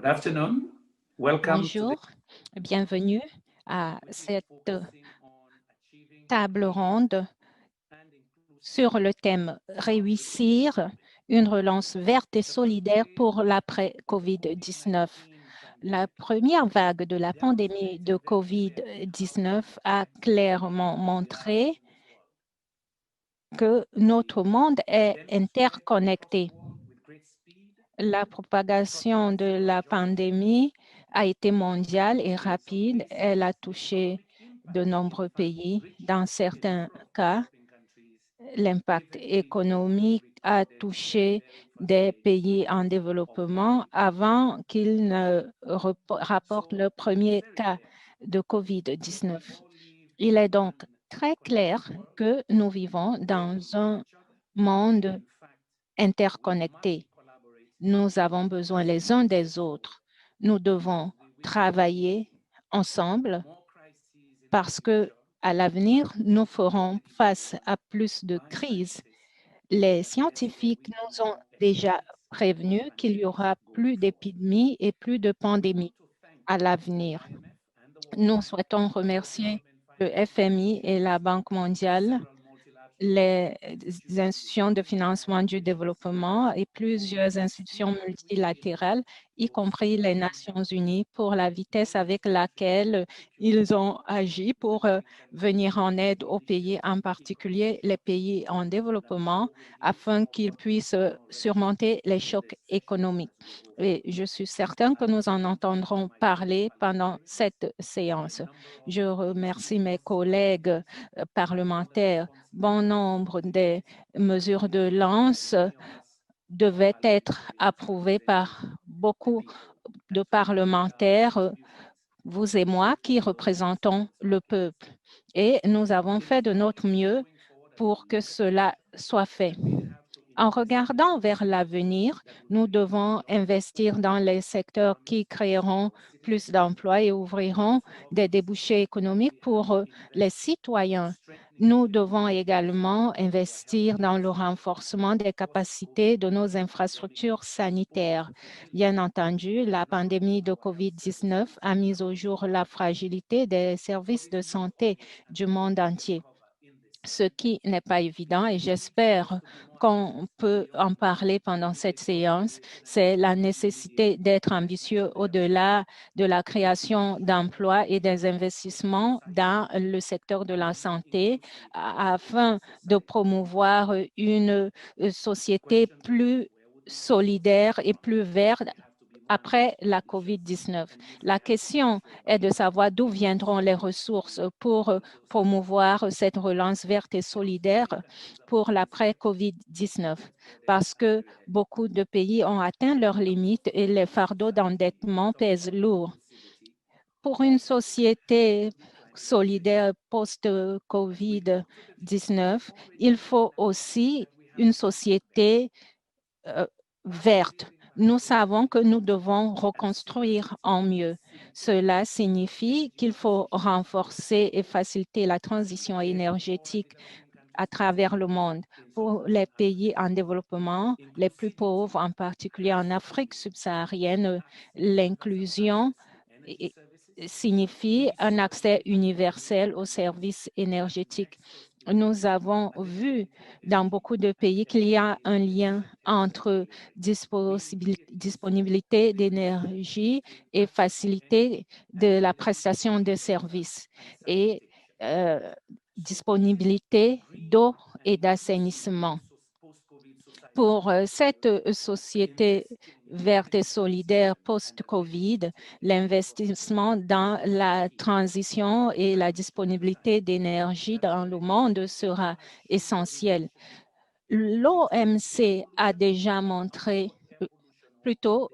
Good afternoon. Welcome to the Bonjour, bienvenue à cette table ronde sur le thème Réussir une relance verte et solidaire pour l'après-COVID-19. La première vague de la pandémie de COVID-19 a clairement montré que notre monde est interconnecté. La propagation de la pandémie a été mondiale et rapide. Elle a touché de nombreux pays. Dans certains cas, l'impact économique a touché des pays en développement avant qu'ils ne rapportent le premier cas de COVID-19. Il est donc très clair que nous vivons dans un monde interconnecté. Nous avons besoin les uns des autres. Nous devons travailler ensemble parce que à l'avenir, nous ferons face à plus de crises. Les scientifiques nous ont déjà prévenu qu'il y aura plus d'épidémies et plus de pandémies à l'avenir. Nous souhaitons remercier le FMI et la Banque mondiale, les institutions de financement du développement et plusieurs institutions multilatérales, y compris les Nations unies, pour la vitesse avec laquelle ils ont agi pour venir en aide aux pays, en particulier les pays en développement, afin qu'ils puissent surmonter les chocs économiques. Et je suis certain que nous en entendrons parler pendant cette séance. Je remercie mes collègues parlementaires. Bon nombre des mesures de lance devaient être approuvées par beaucoup de parlementaires, vous et moi, qui représentons le peuple. Et nous avons fait de notre mieux pour que cela soit fait. En regardant vers l'avenir, nous devons investir dans les secteurs qui créeront plus d'emplois et ouvriront des débouchés économiques pour les citoyens. Nous devons également investir dans le renforcement des capacités de nos infrastructures sanitaires. Bien entendu, la pandémie de COVID-19 a mis au jour la fragilité des services de santé du monde entier, ce qui n'est pas évident et j'espère qu'on peut en parler pendant cette séance, c'est la nécessité d'être ambitieux au-delà de la création d'emplois et des investissements dans le secteur de la santé afin de promouvoir une société plus solidaire et plus verte après la COVID-19. La question est de savoir d'où viendront les ressources pour promouvoir cette relance verte et solidaire pour l'après-COVID-19, parce que beaucoup de pays ont atteint leurs limites et les fardeaux d'endettement pèsent lourd. Pour une société solidaire post-COVID-19, il faut aussi une société verte. Nous savons que nous devons reconstruire en mieux. Cela signifie qu'il faut renforcer et faciliter la transition énergétique à travers le monde. Pour les pays en développement, les plus pauvres, en particulier en Afrique subsaharienne, l'inclusion signifie un accès universel aux services énergétiques. Nous avons vu dans beaucoup de pays qu'il y a un lien entre disponibilité d'énergie et facilité de la prestation de services et disponibilité d'eau et d'assainissement. Pour cette société verte et solidaire post-COVID, l'investissement dans la transition et la disponibilité d'énergie dans le monde sera essentiel. L'OMC a déjà montré, plutôt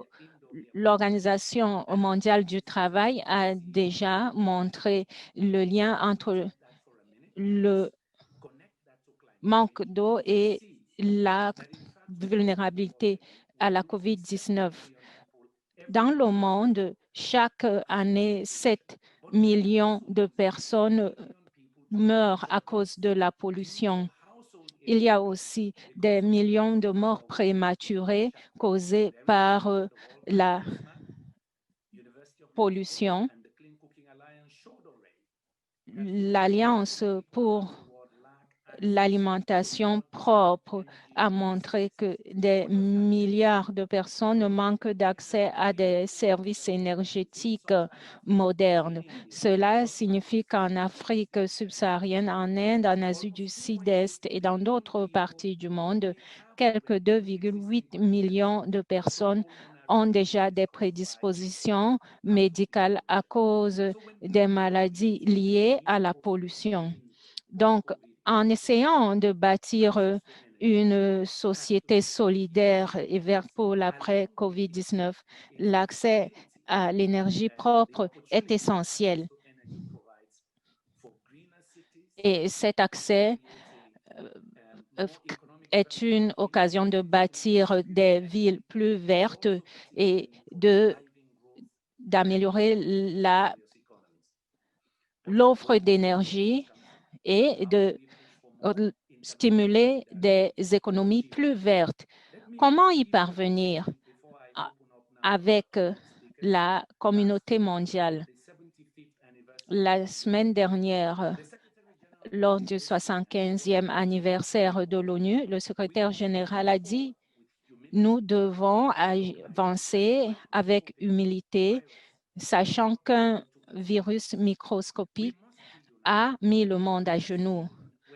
l'Organisation mondiale du travail a déjà montré le lien entre le manque d'eau et la vulnérabilité à la COVID-19. Dans le monde, chaque année, 7 millions de personnes meurent à cause de la pollution. Il y a aussi des millions de morts prématurées causées par la pollution, l'Alliance pour l'alimentation propre a montré que des milliards de personnes manquent d'accès à des services énergétiques modernes. Cela signifie qu'en Afrique subsaharienne, en Inde, en Asie du Sud-Est et dans d'autres parties du monde, quelques 2,8 millions de personnes ont déjà des prédispositions médicales à cause des maladies liées à la pollution. Donc, en essayant de bâtir une société solidaire et verte pour l'après-COVID-19, l'accès à l'énergie propre est essentiel. Et cet accès est une occasion de bâtir des villes plus vertes et d'améliorer l'offre d'énergie et de stimuler des économies plus vertes. Comment y parvenir avec la communauté mondiale? La semaine dernière, lors du 75e anniversaire de l'ONU, le secrétaire général a dit « Nous devons avancer avec humilité, sachant qu'un virus microscopique a mis le monde à genoux.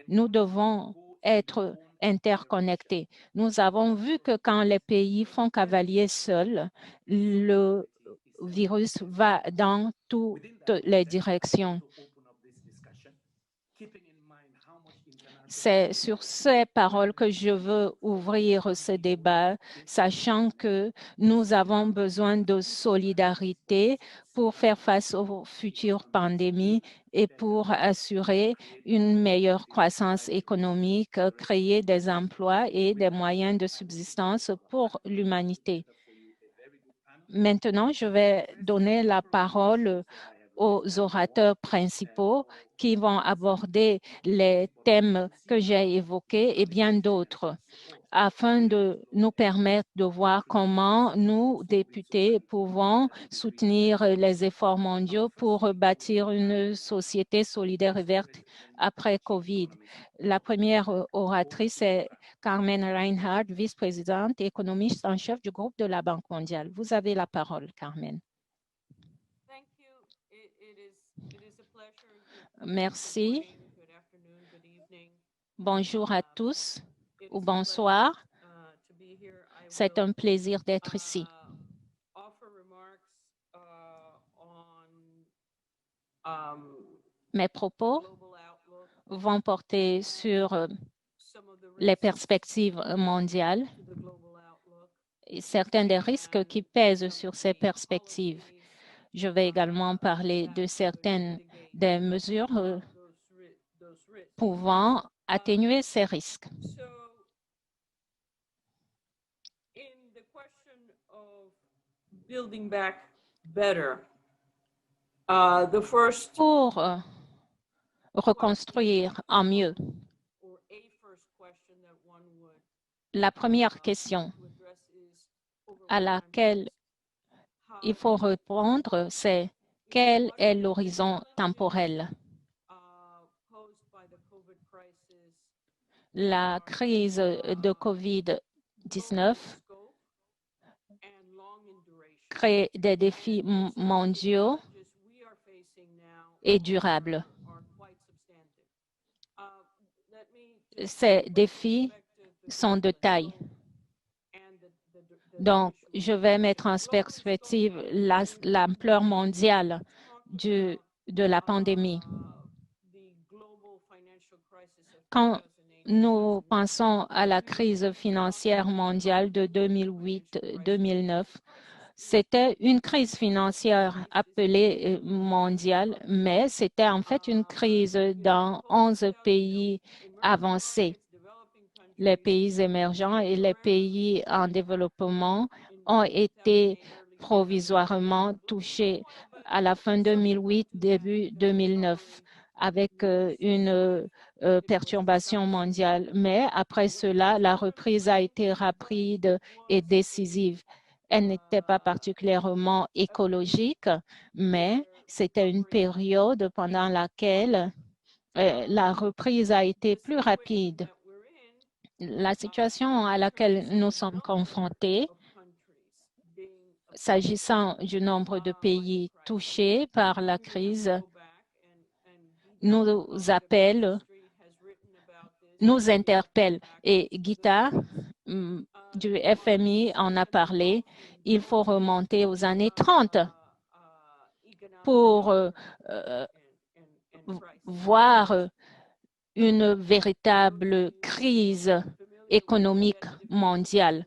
Nous devons être interconnectés. Nous avons vu que quand les pays font cavalier seuls, le virus va dans toutes les directions. C'est sur ces paroles que je veux ouvrir ce débat, sachant que nous avons besoin de solidarité pour faire face aux futures pandémies et pour assurer une meilleure croissance économique, créer des emplois et des moyens de subsistance pour l'humanité. Maintenant, je vais donner la parole aux orateurs principaux qui vont aborder les thèmes que j'ai évoqués et bien d'autres, afin de nous permettre de voir comment nous, députés, pouvons soutenir les efforts mondiaux pour bâtir une société solidaire et verte après COVID. La première oratrice est Carmen Reinhardt, vice-présidente et économiste en chef du groupe de la Banque mondiale. Vous avez la parole, Carmen. Merci. Bonjour à tous ou bonsoir. C'est un plaisir d'être ici. Mes propos vont porter sur les perspectives mondiales et certains des risques qui pèsent sur ces perspectives. Je vais également parler de certaines des mesures pouvant atténuer ces risques. Pour reconstruire en mieux, la première question à laquelle il faut répondre, c'est quel est l'horizon temporel? La crise de COVID-19 crée des défis mondiaux et durables. Ces défis sont de taille. Donc, je vais mettre en perspective l'ampleur mondiale de la pandémie. Quand nous pensons à la crise financière mondiale de 2008-2009, c'était une crise financière appelée mondiale, mais c'était en fait une crise dans 11 pays avancés. Les pays émergents et les pays en développement ont été provisoirement touchés à la fin 2008, début 2009, avec une perturbation mondiale. Mais après cela, la reprise a été rapide et décisive. Elle n'était pas particulièrement écologique, mais c'était une période pendant laquelle la reprise a été plus rapide. La situation à laquelle nous sommes confrontés, s'agissant du nombre de pays touchés par la crise, nous appelle, nous interpelle. Et Gita du FMI en a parlé. Il faut remonter aux années 30 pour voir une véritable crise économique mondiale.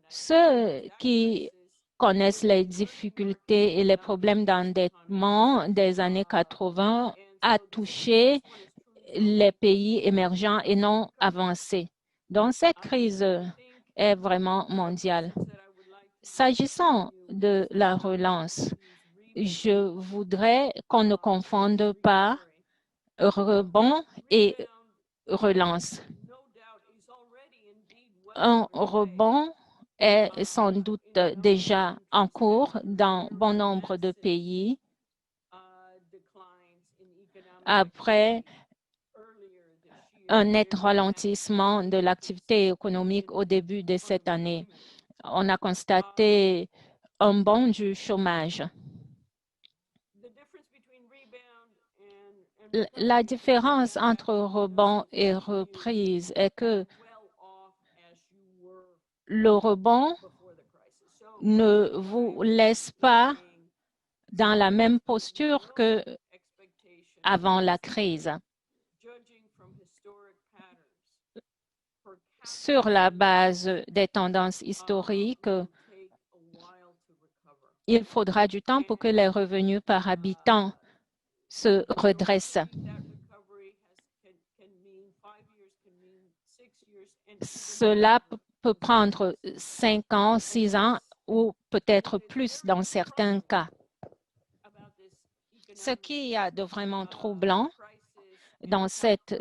Ceux qui connaissent les difficultés et les problèmes d'endettement des années 80 a touché les pays émergents et non avancés. Donc, cette crise est vraiment mondiale. S'agissant de la relance, je voudrais qu'on ne confonde pas rebond et relance. Un rebond est sans doute déjà en cours dans bon nombre de pays après un net ralentissement de l'activité économique au début de cette année. On a constaté un bond du chômage. La différence entre rebond et reprise est que le rebond ne vous laisse pas dans la même posture qu'avant la crise. Sur la base des tendances historiques, il faudra du temps pour que les revenus par habitant se redressent. Cela peut prendre 5 ans, 6 ans ou peut-être plus dans certains cas. Ce qu'il y a de vraiment troublant dans cette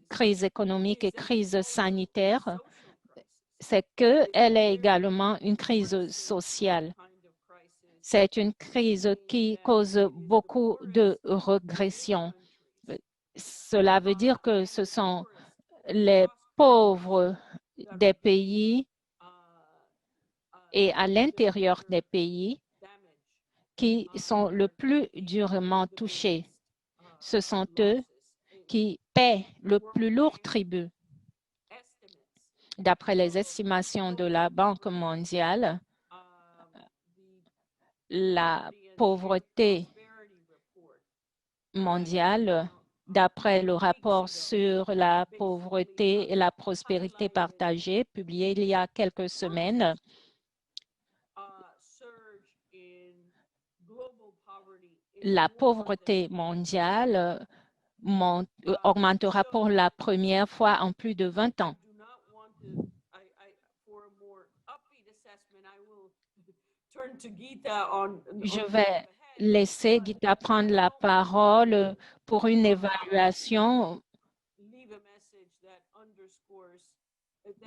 crise économique et crise sanitaire, c'est qu'elle est également une crise sociale. C'est une crise qui cause beaucoup de régression. Cela veut dire que ce sont les pauvres des pays et à l'intérieur des pays qui sont le plus durement touchés. Ce sont eux qui paient le plus lourd tribut. D'après les estimations de la Banque mondiale, la pauvreté mondiale, d'après le rapport sur la pauvreté et la prospérité partagée publié il y a quelques semaines, la pauvreté mondiale augmentera pour la première fois en plus de 20 ans. Je vais laisser Gita prendre la parole pour une évaluation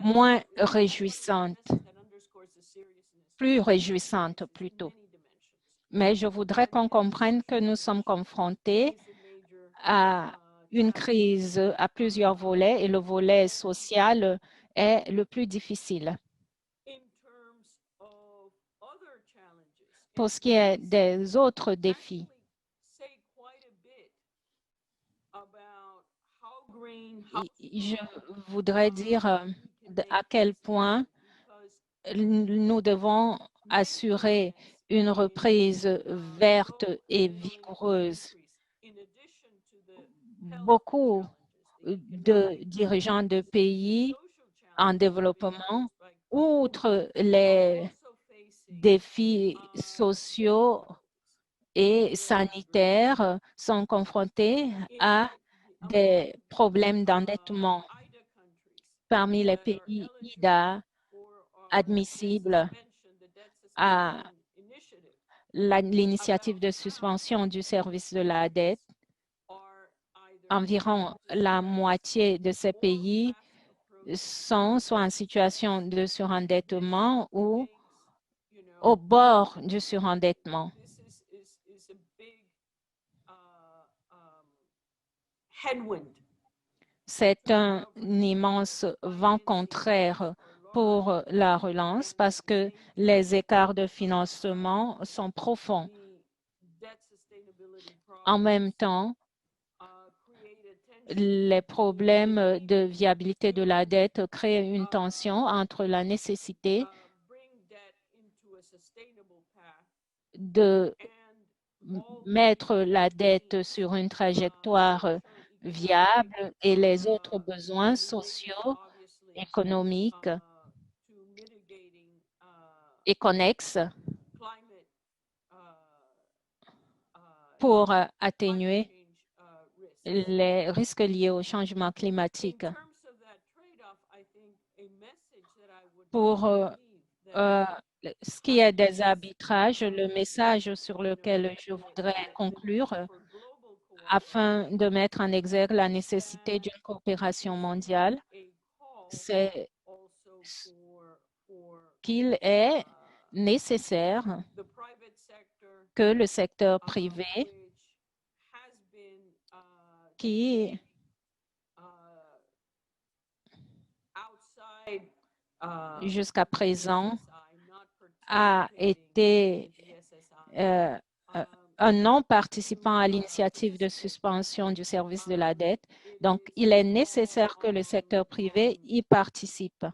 moins réjouissante, plus réjouissante plutôt. Mais je voudrais qu'on comprenne que nous sommes confrontés à une crise à plusieurs volets et le volet social est le plus difficile. Pour ce qui est des autres défis, je voudrais dire à quel point nous devons assurer une reprise verte et vigoureuse. Beaucoup de dirigeants de pays en développement, outre les défis sociaux et sanitaires, sont confrontés à des problèmes d'endettement. Parmi les pays IDA admissibles à l'initiative de suspension du service de la dette, environ la moitié de ces pays sont soit en situation de surendettement ou au bord du surendettement. C'est un immense vent contraire pour la relance parce que les écarts de financement sont profonds. En même temps, les problèmes de viabilité de la dette créent une tension entre la nécessité de mettre la dette sur une trajectoire viable et les autres besoins sociaux, économiques et connexes pour atténuer les risques liés au changement climatique. Pour ce qui est des arbitrages, le message sur lequel je voudrais conclure, afin de mettre en exergue la nécessité d'une coopération mondiale, c'est qu'il est nécessaire que le secteur privé, qui jusqu'à présent a été un non-participant à l'initiative de suspension du service de la dette. Donc, il est nécessaire que le secteur privé y participe.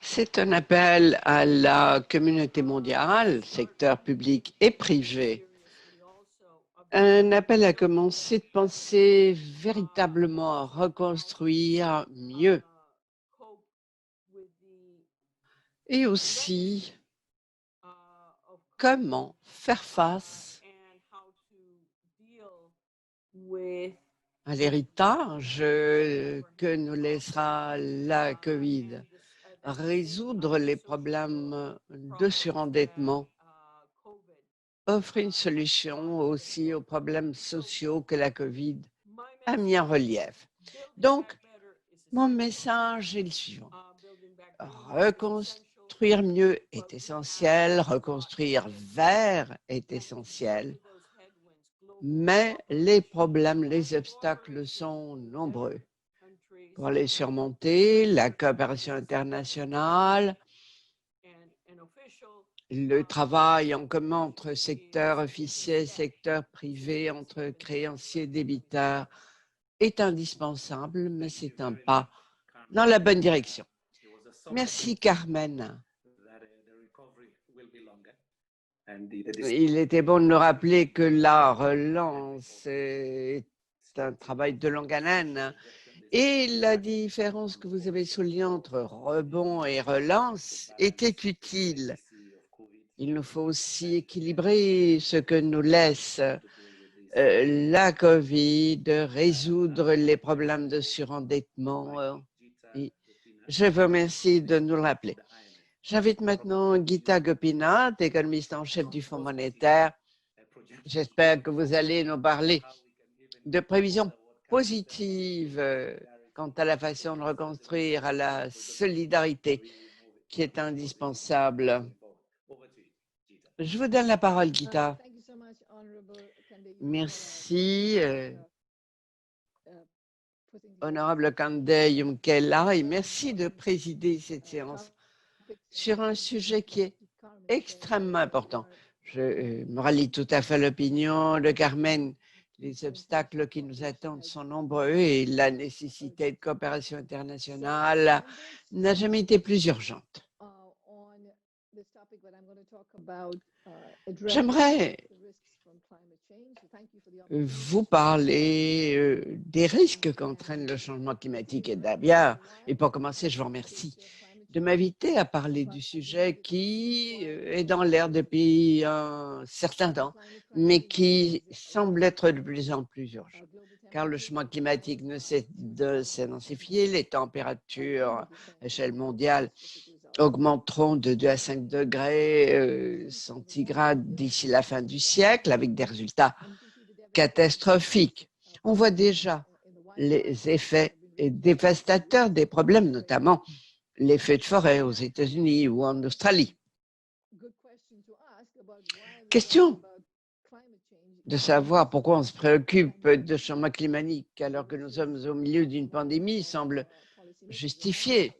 C'est un appel à la communauté mondiale, secteur public et privé. Un appel à commencer de penser véritablement à reconstruire mieux. Et aussi, comment faire face à l'héritage que nous laissera la COVID, résoudre les problèmes de surendettement, offre une solution aussi aux problèmes sociaux que la COVID a mis en relief. Donc, mon message est le suivant. Reconstruire mieux est essentiel, reconstruire vert est essentiel, mais les problèmes, les obstacles sont nombreux. Pour les surmonter, la coopération internationale, le travail en commun entre secteur officiel et secteur privé, entre créanciers et débiteurs est indispensable, mais c'est un pas dans la bonne direction. Merci, Carmen. Il était bon de nous rappeler que la relance est un travail de longue haleine. Et la différence que vous avez soulignée entre rebond et relance était utile. Il nous faut aussi équilibrer ce que nous laisse la COVID, résoudre les problèmes de surendettement. Je vous remercie de nous le rappeler. J'invite maintenant Geeta Gopinath, économiste en chef du Fonds monétaire. J'espère que vous allez nous parler de prévisions positives quant à la façon de reconstruire, à la solidarité qui est indispensable. Je vous donne la parole, Geeta. Merci, honorable Kande Yumkela, et merci de présider cette séance sur un sujet qui est extrêmement important. Je me rallie tout à fait à l'opinion de Carmen. Les obstacles qui nous attendent sont nombreux et la nécessité de coopération internationale n'a jamais été plus urgente. J'aimerais vous parler des risques qu'entraîne le changement climatique et d'ailleurs, et pour commencer, je vous remercie de m'inviter à parler du sujet qui est dans l'air depuis un certain temps, mais qui semble être de plus en plus urgent. Car le changement climatique ne cesse de s'intensifier, les températures à échelle mondiale augmenteront de 2 à 5 degrés centigrades d'ici la fin du siècle, avec des résultats catastrophiques. On voit déjà les effets dévastateurs des problèmes, notamment les feux de forêt aux États-Unis ou en Australie. Question de savoir pourquoi on se préoccupe de changement climatique alors que nous sommes au milieu d'une pandémie semble justifié.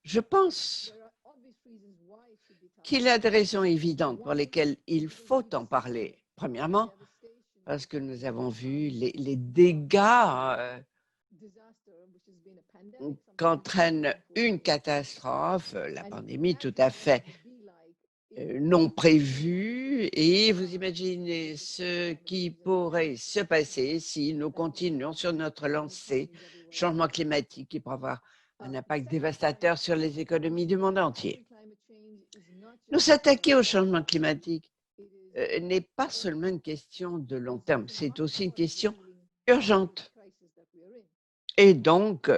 Je pense qu'il y a des raisons évidentes pour lesquelles il faut en parler. Premièrement, parce que nous avons vu les dégâts qu'entraîne une catastrophe, la pandémie tout à fait non prévue, et vous imaginez ce qui pourrait se passer si nous continuons sur notre lancée changement climatique qui pourrait avoir un impact dévastateur sur les économies du monde entier. Nous s'attaquer au changement climatique n'est pas seulement une question de long terme, c'est aussi une question urgente. Et donc,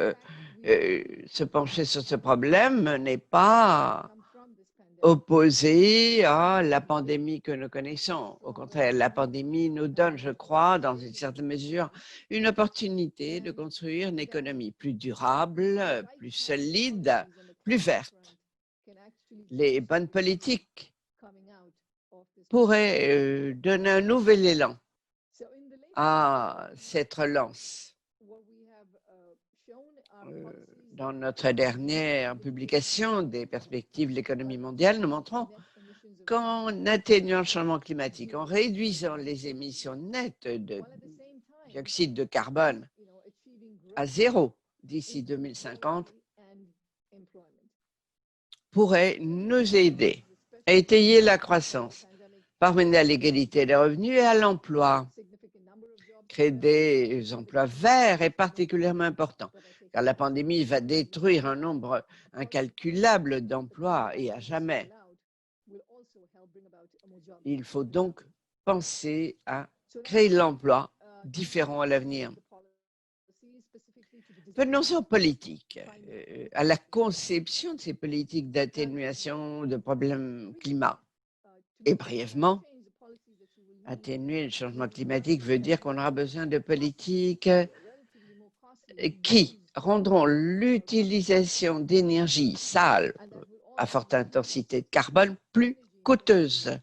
se pencher sur ce problème n'est pas opposé à la pandémie que nous connaissons. Au contraire, la pandémie nous donne, je crois, dans une certaine mesure, une opportunité de construire une économie plus durable, plus solide, plus verte. Les bonnes politiques pourraient donner un nouvel élan à cette relance. Dans notre dernière publication des perspectives de l'économie mondiale, nous montrons qu'en atténuant le changement climatique, en réduisant les émissions nettes de dioxyde de carbone à zéro d'ici 2050, pourrait nous aider à étayer la croissance, parvenir à l'égalité des revenus et à l'emploi. Créer des emplois verts est particulièrement important, car la pandémie va détruire un nombre incalculable d'emplois et à jamais. Il faut donc penser à créer l'emploi différent à l'avenir. Venons-en aux politiques, à la conception de ces politiques d'atténuation de problèmes climat. Et brièvement, atténuer le changement climatique veut dire qu'on aura besoin de politiques qui rendront l'utilisation d'énergie sale à forte intensité de carbone plus coûteuse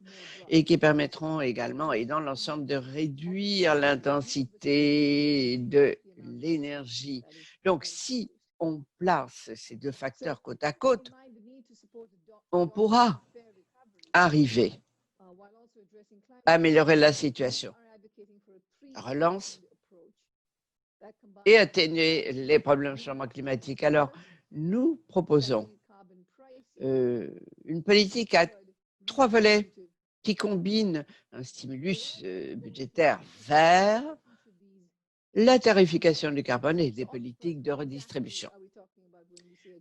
et qui permettront également, et dans l'ensemble, de réduire l'intensité de l'énergie. Donc, si on place ces deux facteurs côte à côte, on pourra arriver à améliorer la situation. La relance et atténuer les problèmes de changement climatique. Alors, nous proposons une politique à 3 volets qui combine un stimulus budgétaire vert, la tarification du carbone et des politiques de redistribution.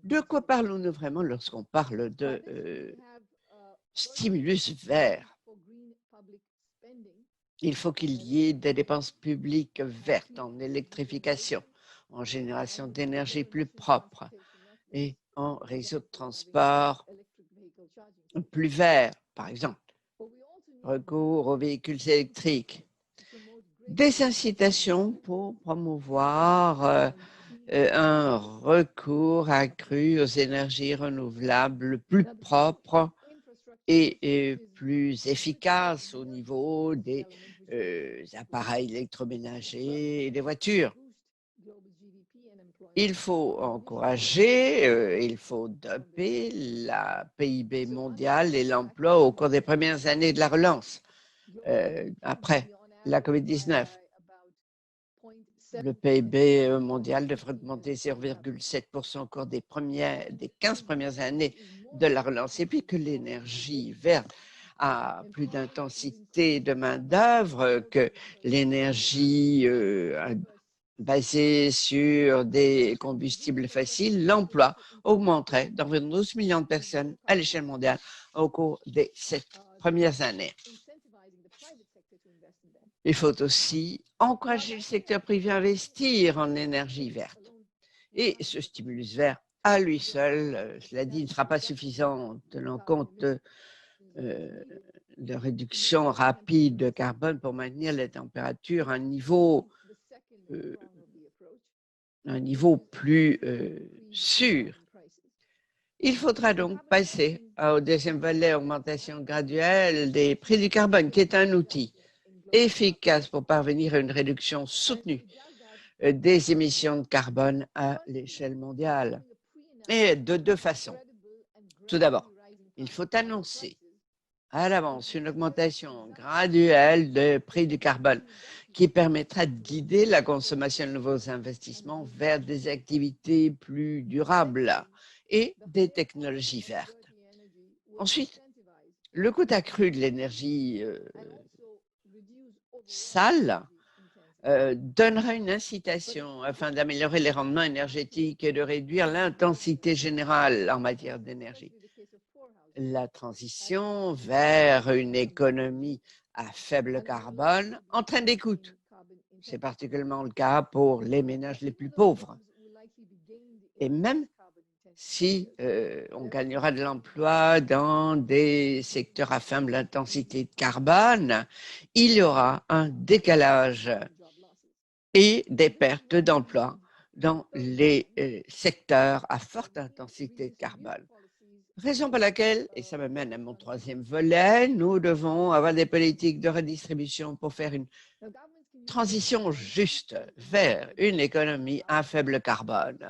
De quoi parlons-nous vraiment lorsqu'on parle de stimulus vert? Il faut qu'il y ait des dépenses publiques vertes en électrification, en génération d'énergie plus propre et en réseau de transport plus vert, par exemple. Recours aux véhicules électriques. Des incitations pour promouvoir un recours accru aux énergies renouvelables plus propres et plus efficaces au niveau des appareils électroménagers et des voitures. Il faut encourager, il faut doper la PIB mondiale et l'emploi au cours des premières années de la relance, après la COVID-19. Le PIB mondial devrait augmenter 0,7% au cours des 15 premières années de la relance. Et puis que l'énergie verte a plus d'intensité de main-d'œuvre que l'énergie basée sur des combustibles faciles, l'emploi augmenterait d'environ 12 millions de personnes à l'échelle mondiale au cours des 7 premières années. Il faut aussi encourager le secteur privé à investir en énergie verte. Et ce stimulus vert, à lui seul, cela dit, ne sera pas suffisant tenant compte de réduction rapide de carbone pour maintenir les températures à un niveau un niveau plus sûr. Il faudra donc passer au deuxième volet, augmentation graduelle des prix du carbone, qui est un outil efficace pour parvenir à une réduction soutenue des émissions de carbone à l'échelle mondiale. Et de deux façons. Tout d'abord, il faut annoncer à l'avance une augmentation graduelle des prix du carbone qui permettra de guider la consommation de nouveaux investissements vers des activités plus durables et des technologies vertes. Ensuite, le coût accru de l'énergie sale donnera une incitation afin d'améliorer les rendements énergétiques et de réduire l'intensité générale en matière d'énergie. La transition vers une économie à faible carbone entraîne des coûts. C'est particulièrement le cas pour les ménages les plus pauvres. Et même si on gagnera de l'emploi dans des secteurs à faible intensité de carbone, il y aura un décalage et des pertes d'emplois dans les secteurs à forte intensité de carbone. Raison pour laquelle, et ça me mène à mon troisième volet, nous devons avoir des politiques de redistribution pour faire une transition juste vers une économie à faible carbone.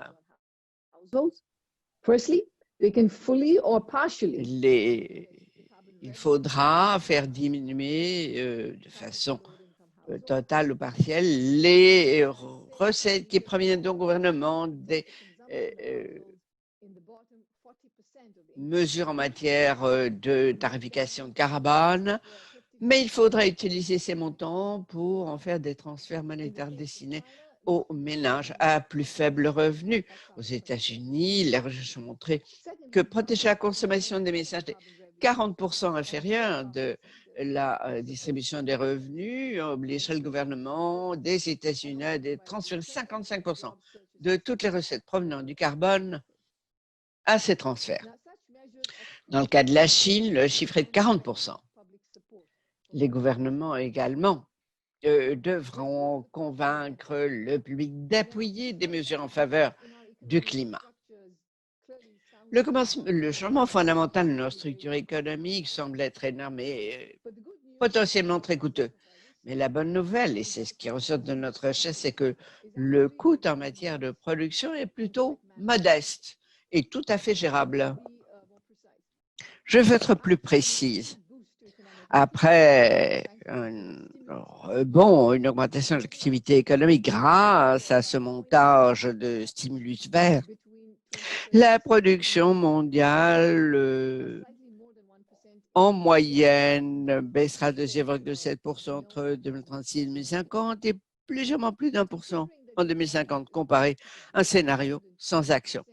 Il faudra faire diminuer de façon totale ou partielle les recettes qui proviennent du gouvernement, des mesures en matière de tarification de carbone, mais il faudra utiliser ces montants pour en faire des transferts monétaires destinés aux ménages à plus faible revenu. Aux États-Unis, les recherches ont montré que protéger la consommation des messages de 40% inférieurs de la distribution des revenus obligerait le gouvernement des États-Unis à transférer 55% de toutes les recettes provenant du carbone à ces transferts. Dans le cas de la Chine, le chiffre est de 40%. Les gouvernements également devront convaincre le public d'appuyer des mesures en faveur du climat. Le changement fondamental de nos structures économiques semble être énorme et potentiellement très coûteux. Mais la bonne nouvelle, et c'est ce qui ressort de notre recherche, c'est que le coût en matière de production est plutôt modeste et tout à fait gérable. Je veux être plus précise. Après une augmentation de l'activité économique grâce à ce montage de stimulus verts, la production mondiale en moyenne baissera de 0,7% entre 2036 et 2050 et légèrement plus d'1% en 2050 comparé à un scénario sans action.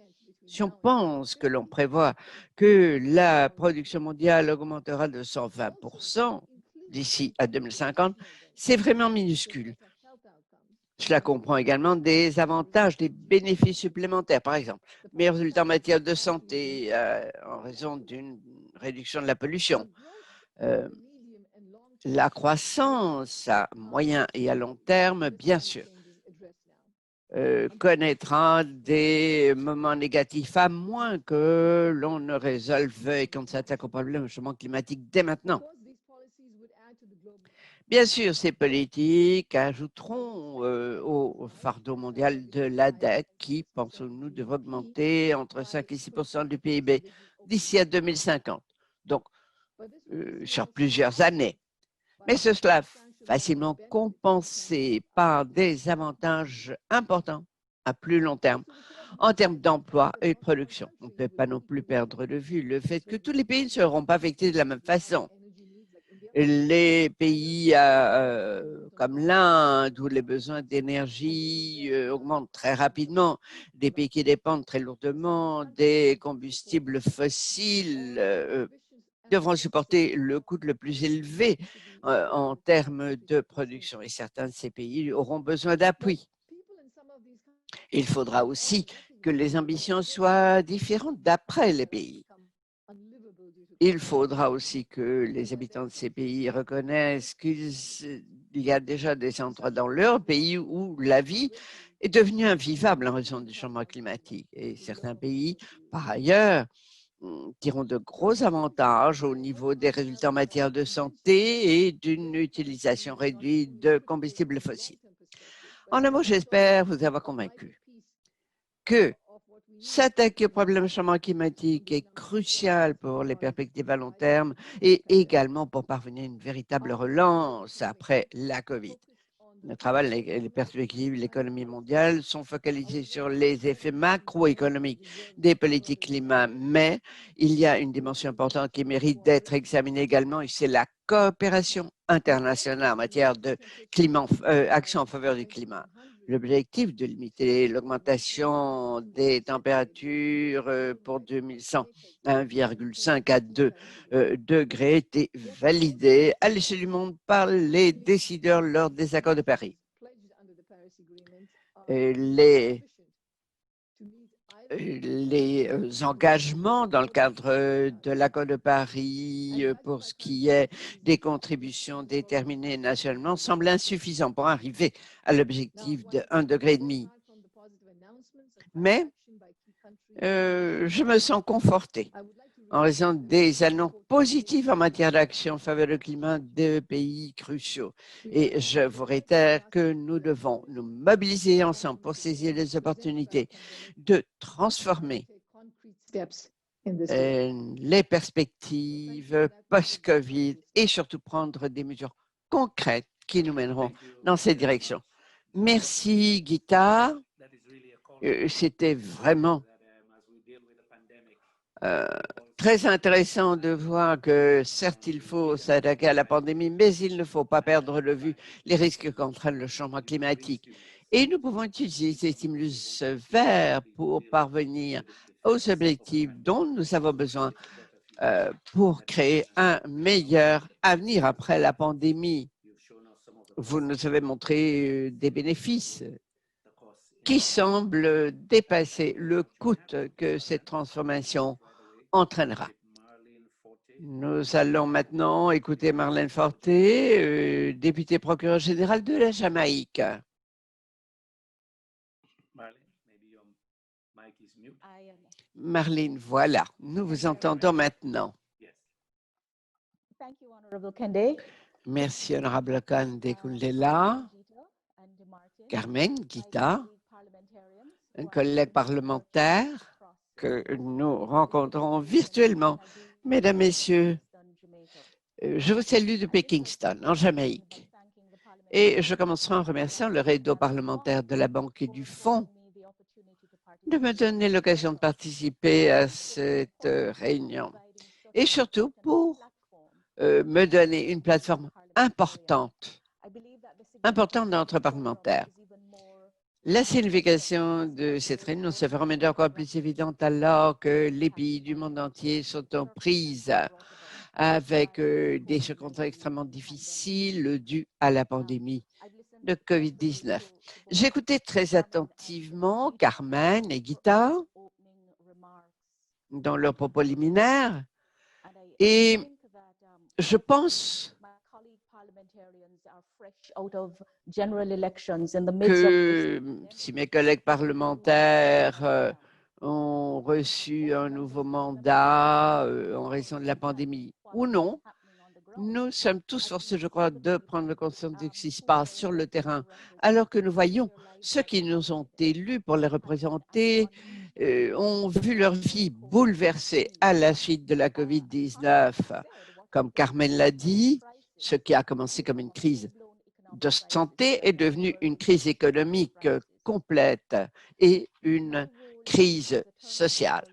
Si on pense que l'on prévoit que la production mondiale augmentera de 120% d'ici à 2050, c'est vraiment minuscule. Cela comprend également des avantages, des bénéfices supplémentaires. Par exemple, meilleurs résultats en matière de santé en raison d'une réduction de la pollution. La croissance à moyen et à long terme, bien sûr, connaîtra des moments négatifs à moins que l'on ne résolve et qu'on s'attaque au problème du changement climatique dès maintenant. Bien sûr, ces politiques ajouteront au fardeau mondial de la dette qui, pensons-nous, devrait augmenter entre 5 et 6% du PIB d'ici à 2050, donc sur plusieurs années. Mais ce sera facilement compensé par des avantages importants à plus long terme en termes d'emploi et de production. On ne peut pas non plus perdre de vue le fait que tous les pays ne seront pas affectés de la même façon. Les pays comme l'Inde, où les besoins d'énergie augmentent très rapidement, des pays qui dépendent très lourdement des combustibles fossiles devront supporter le coût le plus élevé en termes de production. Et certains de ces pays auront besoin d'appui. Il faudra aussi que les ambitions soient différentes d'après les pays. Il faudra aussi que les habitants de ces pays reconnaissent qu'il y a déjà des endroits dans leur pays où la vie est devenu invivable en raison du changement climatique. Et certains pays, par ailleurs, tireront de gros avantages au niveau des résultats en matière de santé et d'une utilisation réduite de combustibles fossiles. En un mot, j'espère vous avoir convaincu que s'attaquer au problème du changement climatique est crucial pour les perspectives à long terme et également pour parvenir à une véritable relance après la COVID. Le travail et les perspectives de l'économie mondiale sont focalisées sur les effets macroéconomiques des politiques climat, mais il y a une dimension importante qui mérite d'être examinée également, et c'est la coopération internationale en matière de action en faveur du climat. L'objectif de limiter l'augmentation des températures pour 2100 à 1,5 à 2 degrés a été validé à l'échelle du monde par les décideurs lors des accords de Paris. Les engagements dans le cadre de l'accord de Paris pour ce qui est des contributions déterminées nationalement semblent insuffisants pour arriver à l'objectif de 1,5 degré. Mais je me sens confortée en raison des annonces positives en matière d'action en faveur du climat des pays cruciaux. Et je vous réitère que nous devons nous mobiliser ensemble pour saisir les opportunités de transformer les perspectives post-COVID et surtout prendre des mesures concrètes qui nous mèneront dans cette direction. Merci, Gita. C'était vraiment très intéressant de voir que certes il faut s'attaquer à la pandémie, mais il ne faut pas perdre de vue les risques qu'entraîne le changement climatique. Et nous pouvons utiliser ces stimulus verts pour parvenir aux objectifs dont nous avons besoin pour créer un meilleur avenir après la pandémie. Vous nous avez montré des bénéfices qui semblent dépasser le coût que cette transformation entraînera. Nous allons maintenant écouter Marlène Forté, députée procureur général de la Jamaïque. Marlène, voilà, nous vous entendons maintenant. Merci, honorable Kande Kundela, Carmen, Gita, un collègue parlementaire que nous rencontrons virtuellement. Mesdames, Messieurs, je vous salue depuis Kingston, en Jamaïque. Et je commencerai en remerciant le réseau parlementaire de la Banque et du Fonds de me donner l'occasion de participer à cette réunion. Et surtout pour me donner une plateforme importante dans notre parlementaire. La signification de cette réunion se fait remettre encore plus évidente alors que les pays du monde entier sont en prise avec des circonstances extrêmement difficiles dues à la pandémie de COVID-19. J'écoutais très attentivement Carmen et Gita dans leurs propos liminaires et je pense que si mes collègues parlementaires ont reçu un nouveau mandat en raison de la pandémie ou non, nous sommes tous forcés, je crois, de prendre conscience de ce qui se passe sur le terrain, alors que nous voyons ceux qui nous ont élus pour les représenter ont vu leur vie bouleversée à la suite de la COVID-19. Comme Carmen l'a dit, ce qui a commencé comme une crise de santé est devenu une crise économique complète et une crise sociale.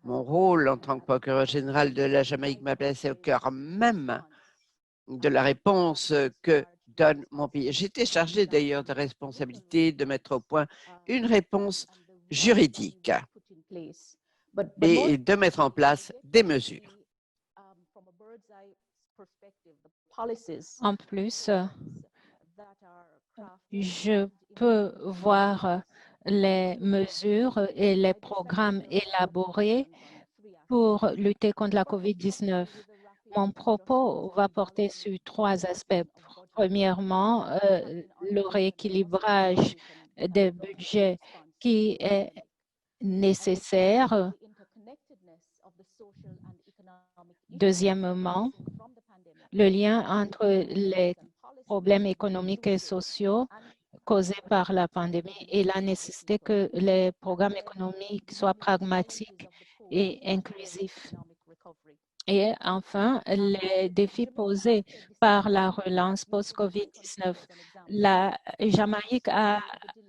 Mon rôle en tant que procureur général de la Jamaïque m'a placé au cœur même de la réponse que donne mon pays. J'étais chargé d'ailleurs de responsabilité de mettre au point une réponse juridique et de mettre en place des mesures. En plus, je peux voir les mesures et les programmes élaborés pour lutter contre la COVID-19. Mon propos va porter sur 3 aspects. Premièrement, le rééquilibrage de budget qui est nécessaire. Deuxièmement, le lien entre les problèmes économiques et sociaux causés par la pandémie et la nécessité que les programmes économiques soient pragmatiques et inclusifs. Et enfin, les défis posés par la relance post-COVID-19. La Jamaïque a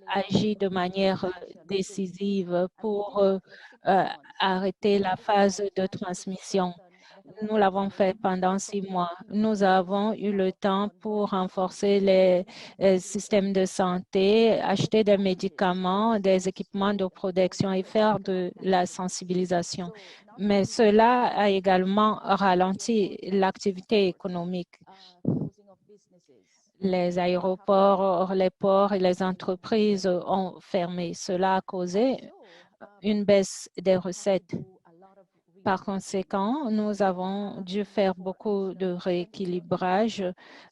agi de manière décisive pour arrêter la phase de transmission. Nous l'avons fait pendant 6 mois. Nous avons eu le temps pour renforcer les systèmes de santé, acheter des médicaments, des équipements de protection et faire de la sensibilisation. Mais cela a également ralenti l'activité économique. Les aéroports, les ports et les entreprises ont fermé. Cela a causé une baisse des recettes. Par conséquent, nous avons dû faire beaucoup de rééquilibrage.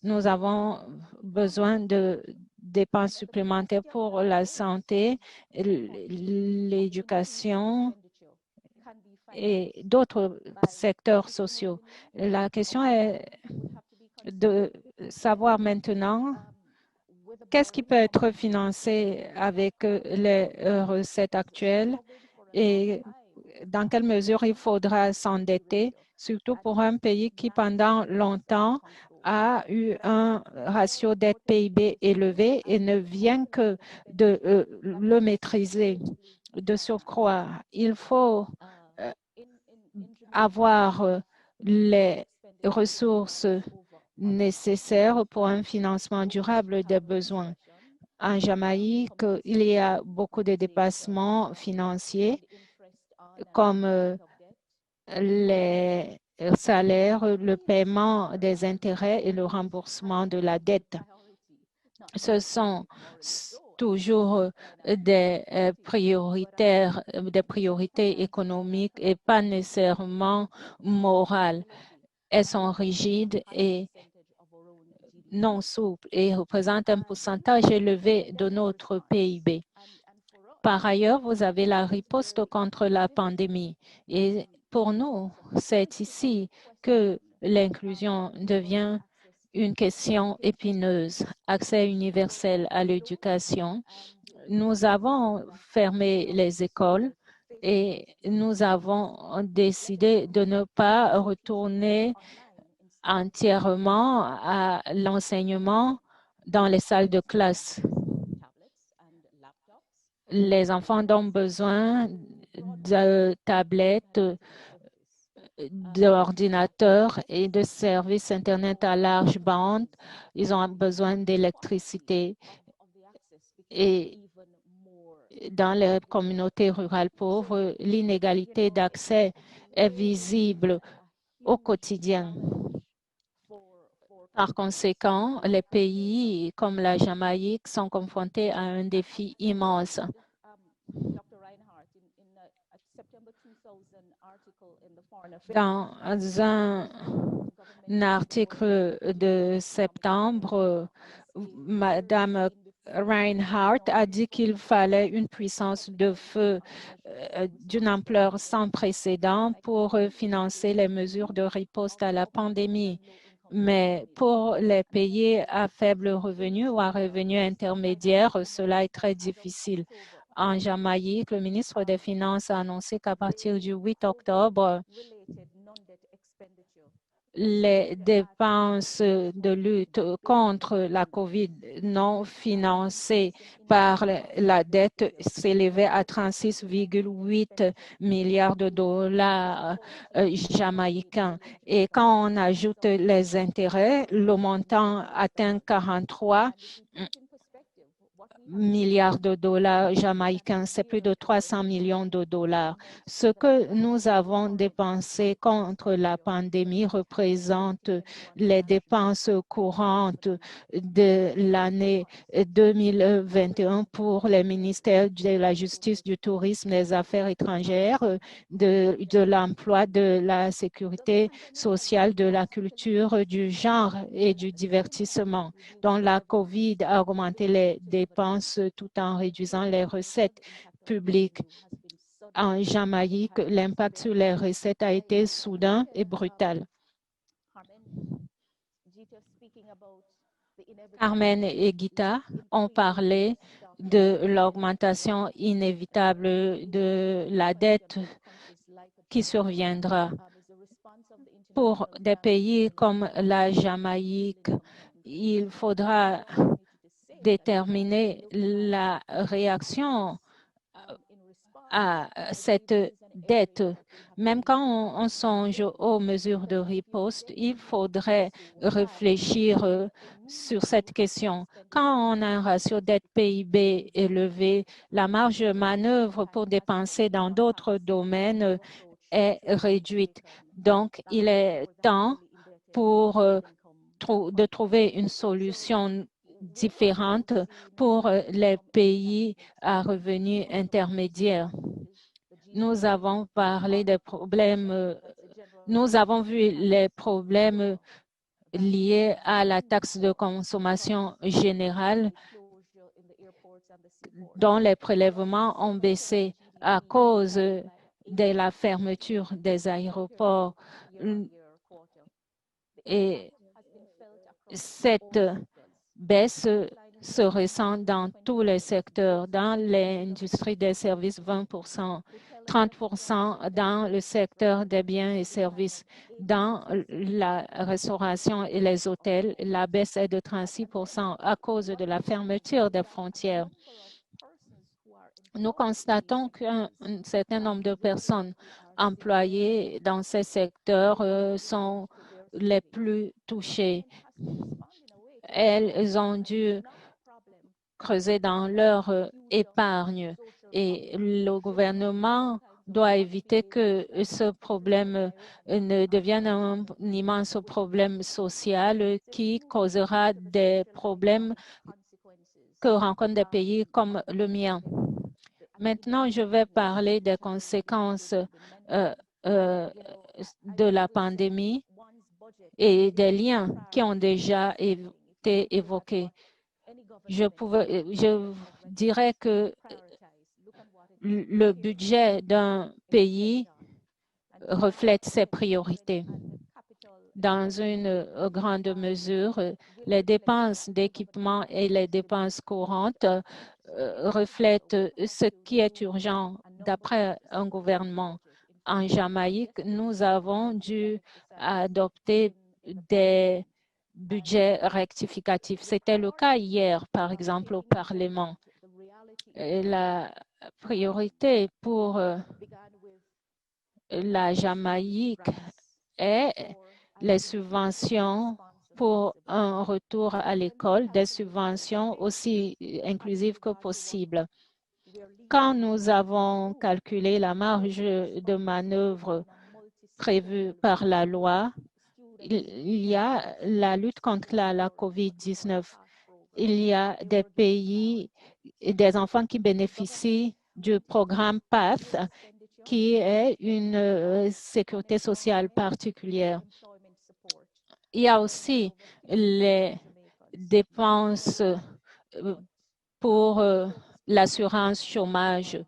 Nous avons besoin de dépenses supplémentaires pour la santé, l'éducation et d'autres secteurs sociaux. La question est de savoir maintenant qu'est-ce qui peut être financé avec les recettes actuelles et dans quelle mesure il faudra s'endetter, surtout pour un pays qui, pendant longtemps, a eu un ratio dette PIB élevé et ne vient que de le maîtriser. De surcroît, il faut avoir les ressources nécessaires pour un financement durable des besoins. En Jamaïque, il y a beaucoup de dépassements financiers comme les salaires, le paiement des intérêts et le remboursement de la dette. Ce sont toujours des priorités économiques et pas nécessairement morales. Elles sont rigides et non souples et représentent un pourcentage élevé de notre PIB. Par ailleurs, vous avez la riposte contre la pandémie. Et pour nous, c'est ici que l'inclusion devient une question épineuse. Accès universel à l'éducation. Nous avons fermé les écoles et nous avons décidé de ne pas retourner entièrement à l'enseignement dans les salles de classe. Les enfants ont besoin de tablettes, d'ordinateurs et de services Internet à large bande. Ils ont besoin d'électricité. Et dans les communautés rurales pauvres, l'inégalité d'accès est visible au quotidien. Par conséquent, les pays comme la Jamaïque sont confrontés à un défi immense. Dans un article de septembre, Madame Reinhardt a dit qu'il fallait une puissance de feu d'une ampleur sans précédent pour financer les mesures de riposte à la pandémie. Mais pour les pays à faible revenu ou à revenu intermédiaire, cela est très difficile. En Jamaïque, le ministre des Finances a annoncé qu'à partir du 8 octobre, les dépenses de lutte contre la COVID non financées par la dette s'élevaient à 36,8 milliards de dollars jamaïcains. Et quand on ajoute les intérêts, le montant atteint 43 milliards de dollars jamaïcains, c'est plus de 300 millions de dollars. Ce que nous avons dépensé contre la pandémie représente les dépenses courantes de l'année 2021 pour les ministères de la Justice, du Tourisme, des Affaires étrangères, de l'emploi, de la sécurité sociale, de la culture, du genre et du divertissement. Donc, la COVID a augmenté les dépenses dépenses tout en réduisant les recettes publiques. En Jamaïque, l'impact sur les recettes a été soudain et brutal. Carmen et Gita ont parlé de l'augmentation inévitable de la dette qui surviendra. Pour des pays comme la Jamaïque, il faudra déterminer la réaction à cette dette. Même quand on songe aux mesures de riposte, il faudrait réfléchir sur cette question. Quand on a un ratio dette-PIB élevé, la marge de manœuvre pour dépenser dans d'autres domaines est réduite. Donc, il est temps de trouver une solution différente pour les pays à revenus intermédiaires. Nous avons parlé des problèmes, nous avons vu les problèmes liés à la taxe de consommation générale dont les prélèvements ont baissé à cause de la fermeture des aéroports. Et cette baisse se ressent dans tous les secteurs, dans l'industrie des services 20%, 30% dans le secteur des biens et services. Dans la restauration et les hôtels, la baisse est de 36% à cause de la fermeture des frontières. Nous constatons qu'un certain nombre de personnes employées dans ces secteurs sont les plus touchées. Elles ont dû creuser dans leur épargne et le gouvernement doit éviter que ce problème ne devienne un immense problème social qui causera des problèmes que rencontrent des pays comme le mien. Maintenant, je vais parler des conséquences de la pandémie et des liens qui ont déjà été évoqués. Je dirais que le budget d'un pays reflète ses priorités. Dans une grande mesure, les dépenses d'équipement et les dépenses courantes reflètent ce qui est urgent d'après un gouvernement. En Jamaïque, nous avons dû adopter des budgets rectificatifs. C'était le cas hier, par exemple, au Parlement. Et la priorité pour la Jamaïque est les subventions pour un retour à l'école, des subventions aussi inclusives que possible. Quand nous avons calculé la marge de manœuvre prévue par la loi, il y a la lutte contre la COVID-19. Il y a des pays et des enfants qui bénéficient du programme PATH, qui est une sécurité sociale particulière. Il y a aussi les dépenses pour l'assurance chômage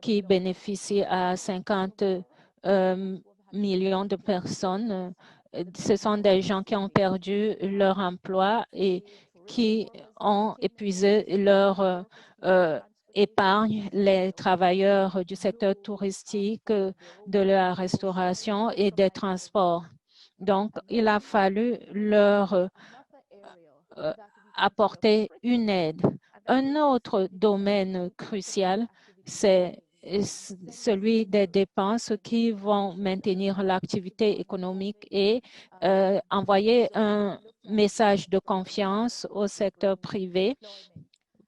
qui bénéficie à 50 millions de personnes. Ce sont des gens qui ont perdu leur emploi et qui ont épuisé leur épargne, les travailleurs du secteur touristique, de la restauration et des transports. Donc, il a fallu leur apporter une aide. Un autre domaine crucial, c'est celui des dépenses qui vont maintenir l'activité économique et envoyer un message de confiance au secteur privé.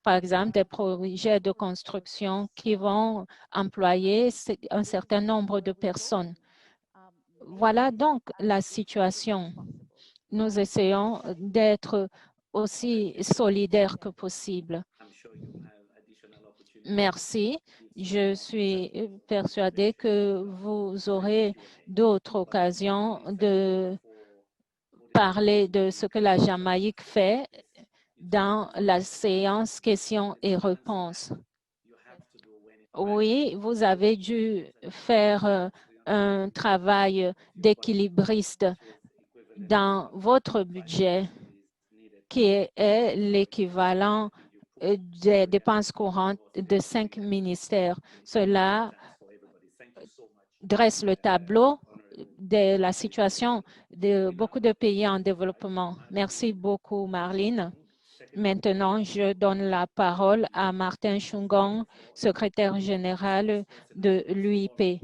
Par exemple, des projets de construction qui vont employer un certain nombre de personnes. Voilà donc la situation. Nous essayons d'être aussi solidaires que possible. Merci. Je suis persuadée que vous aurez d'autres occasions de parler de ce que la Jamaïque fait dans la séance questions et réponses. Oui, vous avez dû faire un travail d'équilibriste dans votre budget qui est l'équivalent des dépenses courantes de 5 ministères. Cela dresse le tableau de la situation de beaucoup de pays en développement. Merci beaucoup, Marlene. Maintenant, je donne la parole à Martin Chungong, secrétaire général de l'UIP.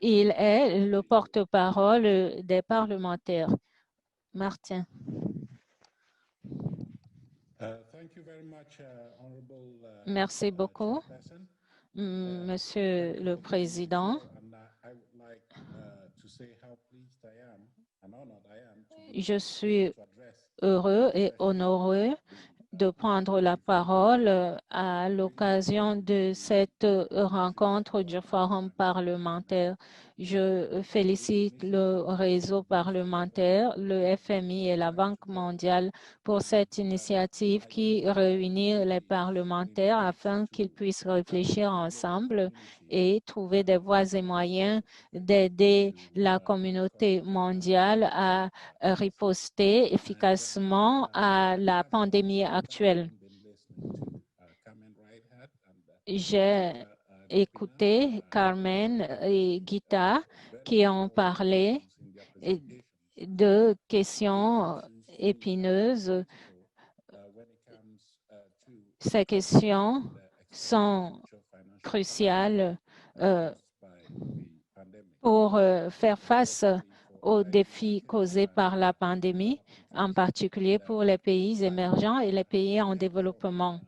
Il est le porte-parole des parlementaires. Martin. Merci beaucoup, Monsieur le Président. Je suis heureux et honoré de prendre la parole à l'occasion de cette rencontre du Forum parlementaire. Je félicite le réseau parlementaire, le FMI et la Banque mondiale pour cette initiative qui réunit les parlementaires afin qu'ils puissent réfléchir ensemble et trouver des voies et moyens d'aider la communauté mondiale à riposter efficacement à la pandémie actuelle. J'ai écouté Carmen et Gita qui ont parlé de questions épineuses. Ces questions sont cruciales pour faire face aux défis causés par la pandémie, en particulier pour les pays émergents et les pays en développement.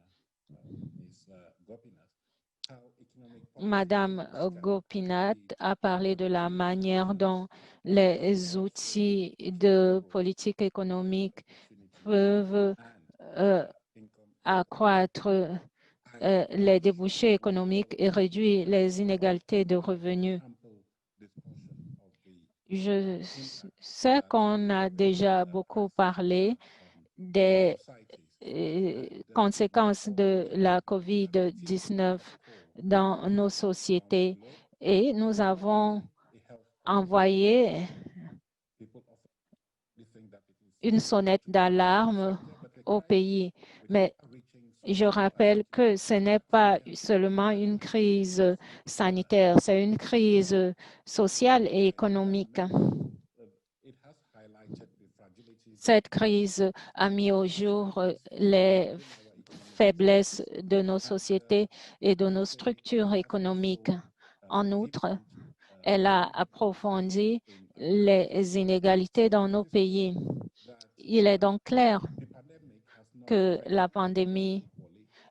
Madame Gopinath a parlé de la manière dont les outils de politique économique peuvent accroître les débouchés économiques et réduire les inégalités de revenus. Je sais qu'on a déjà beaucoup parlé des conséquences de la COVID-19 dans nos sociétés et nous avons envoyé une sonnette d'alarme au pays. Mais je rappelle que ce n'est pas seulement une crise sanitaire, c'est une crise sociale et économique. Cette crise a mis au jour les faiblesses de nos sociétés et de nos structures économiques. En outre, elle a approfondi les inégalités dans nos pays. Il est donc clair que la pandémie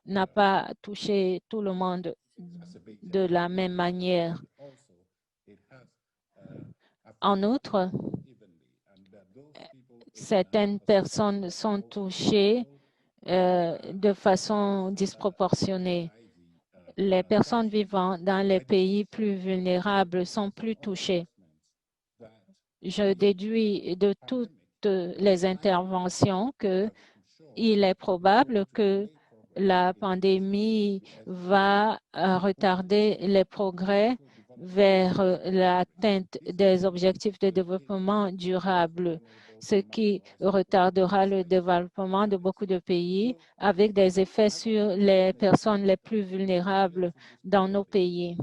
n'a pas touché tout le monde de la même manière. En outre, certaines personnes sont touchées de façon disproportionnée. Les personnes vivant dans les pays plus vulnérables sont plus touchées. Je déduis de toutes les interventions qu'il est probable que la pandémie va retarder les progrès vers l'atteinte des objectifs de développement durable, ce qui retardera le développement de beaucoup de pays avec des effets sur les personnes les plus vulnérables dans nos pays.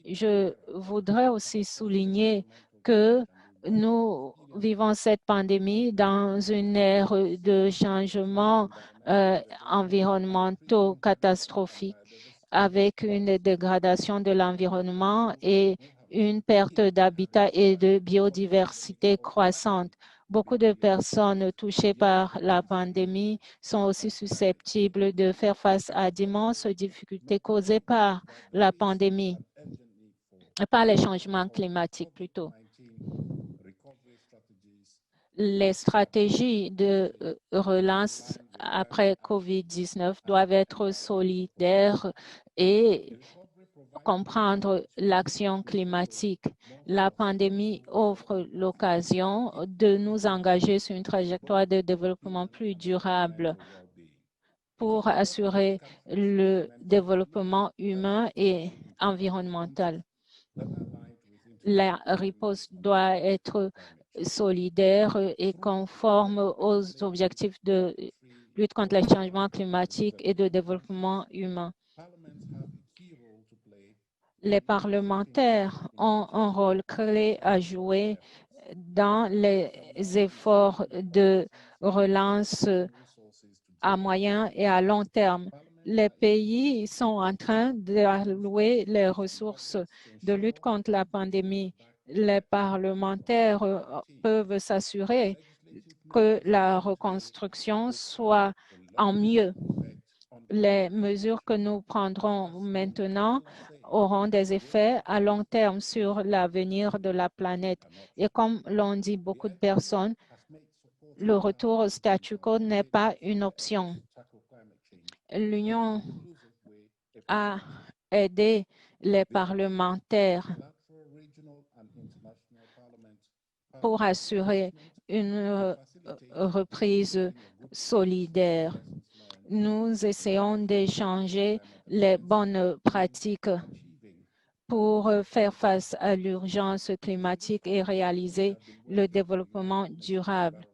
Je voudrais aussi souligner que nous vivons cette pandémie dans une ère de changements environnementaux catastrophiques avec une dégradation de l'environnement et une perte d'habitat et de biodiversité croissante. Beaucoup de personnes touchées par la pandémie sont aussi susceptibles de faire face à d'immenses difficultés causées par la pandémie, par les changements climatiques plutôt. Les stratégies de relance après COVID-19 doivent être solidaires et comprendre l'action climatique. La pandémie offre l'occasion de nous engager sur une trajectoire de développement plus durable. pour assurer le développement humain et environnemental. La riposte doit être solidaire et conforme aux objectifs de lutte contre les changements climatiques et de développement humain. Les parlementaires ont un rôle clé à jouer dans les efforts de relance à moyen et à long terme. Les pays sont en train d'allouer les ressources de lutte contre la pandémie. Les parlementaires peuvent s'assurer que la reconstruction soit en mieux. Les mesures que nous prendrons maintenant auront des effets à long terme sur l'avenir de la planète. Et comme l'ont dit beaucoup de personnes, le retour au statu quo n'est pas une option. L'Union a aidé les parlementaires pour assurer une reprise solidaire. Nous essayons d'échanger les bonnes pratiques pour faire face à l'urgence climatique et réaliser le développement durable.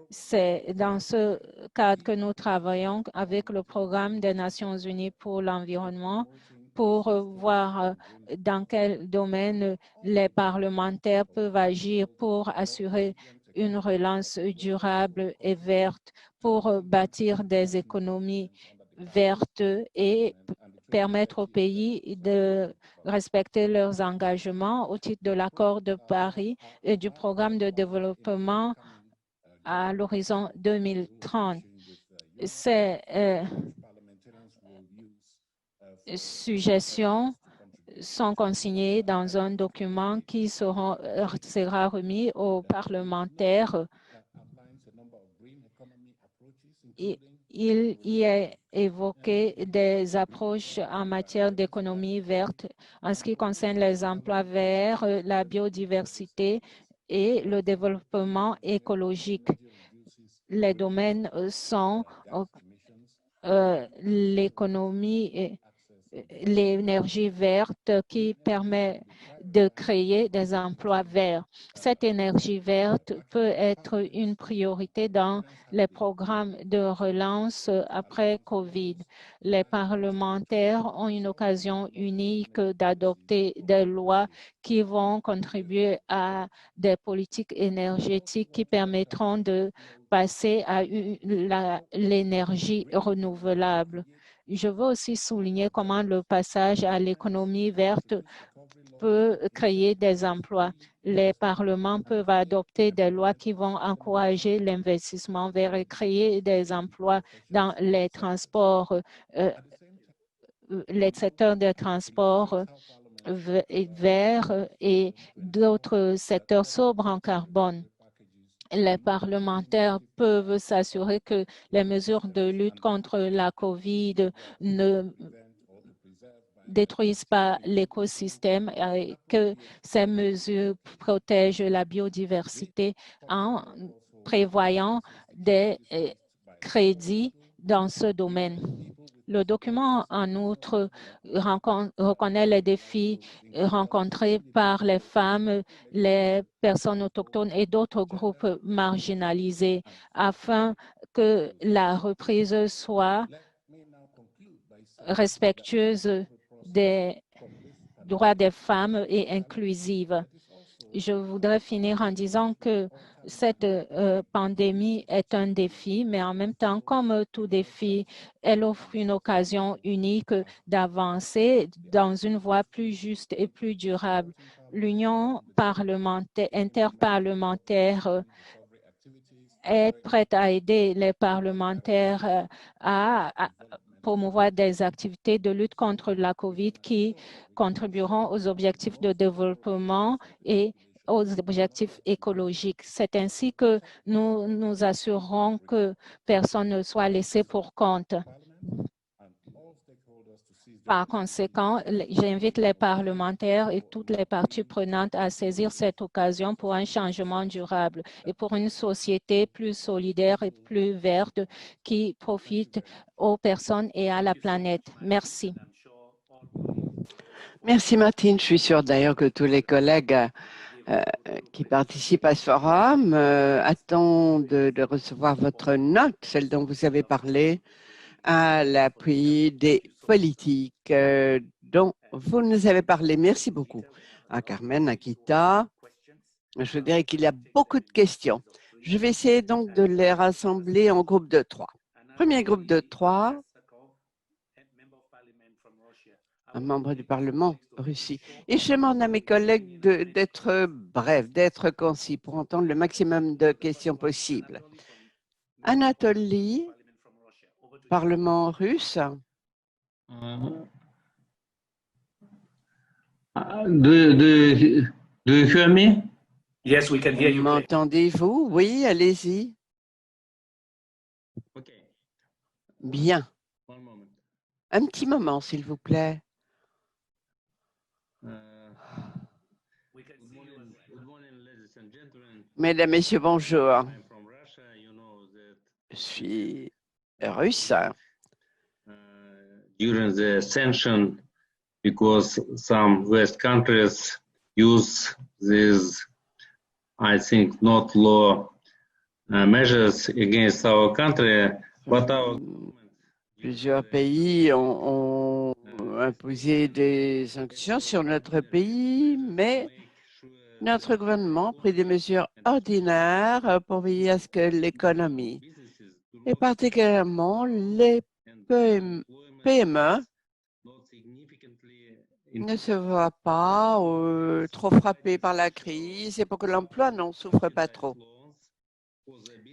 C'est dans ce cadre que nous travaillons avec le programme des Nations unies pour l'environnement pour voir dans quel domaine les parlementaires peuvent agir pour assurer une relance durable et verte, pour bâtir des économies vertes et permettre aux pays de respecter leurs engagements au titre de l'accord de Paris et du programme de développement à l'horizon 2030. Ces suggestions sont consignées dans un document qui sera remis aux parlementaires. Il y est évoqué des approches en matière d'économie verte en ce qui concerne les emplois verts, la biodiversité et le développement écologique. Les domaines sont l'économie et l'énergie verte qui permet de créer des emplois verts. Cette énergie verte peut être une priorité dans les programmes de relance après COVID. Les parlementaires ont une occasion unique d'adopter des lois qui vont contribuer à des politiques énergétiques qui permettront de passer à l'énergie renouvelable. Je veux aussi souligner comment le passage à l'économie verte peut créer des emplois. Les parlements peuvent adopter des lois qui vont encourager l'investissement vert et créer des emplois dans les transports, les secteurs de transport verts et d'autres secteurs sobres en carbone. Les parlementaires peuvent s'assurer que les mesures de lutte contre la COVID ne détruisent pas l'écosystème et que ces mesures protègent la biodiversité en prévoyant des crédits dans ce domaine. Le document, en outre, reconnaît les défis rencontrés par les femmes, les personnes autochtones et d'autres groupes marginalisés afin que la reprise soit respectueuse des droits des femmes et inclusive. Je voudrais finir en disant que cette pandémie est un défi, mais en même temps, comme tout défi, elle offre une occasion unique d'avancer dans une voie plus juste et plus durable. L'Union interparlementaire est prête à aider les parlementaires à promouvoir des activités de lutte contre la COVID qui contribueront aux objectifs de développement et aux objectifs écologiques. C'est ainsi que nous nous assurerons que personne ne soit laissé pour compte. Par conséquent, j'invite les parlementaires et toutes les parties prenantes à saisir cette occasion pour un changement durable et pour une société plus solidaire et plus verte qui profite aux personnes et à la planète. Merci. Merci Martine. Je suis sûre d'ailleurs que tous les collègues qui participent à ce forum attendent de recevoir votre note, celle dont vous avez parlé, à l'appui des politiques dont vous nous avez parlé. Merci beaucoup à Carmen, à Kita. Je dirais qu'il y a beaucoup de questions. Je vais essayer donc de les rassembler en groupe de 3. Premier groupe de 3, un membre du Parlement, Russie. Et je demande à mes collègues d'être brefs, d'être concis pour entendre le maximum de questions possibles. Anatoly, Parlement russe. Do you hear me? Yes, we can hear you. M'entendez-vous? Oui, allez-y. Okay. Bien. One moment. Un petit moment, s'il vous plaît. Good morning, ladies and gentlemen. Mesdames, Messieurs, bonjour. I'm from Russia. You know that Je suis russe. During the sanction, because some West countries use these, I think, not law measures against our country, but our Plusieurs pays ont imposé des sanctions sur notre pays, mais notre gouvernement a pris des mesures ordinaires pour veiller à ce que l'économie, et particulièrement les PME, ne se voient pas trop frappées par la crise et pour que l'emploi n'en souffre pas trop.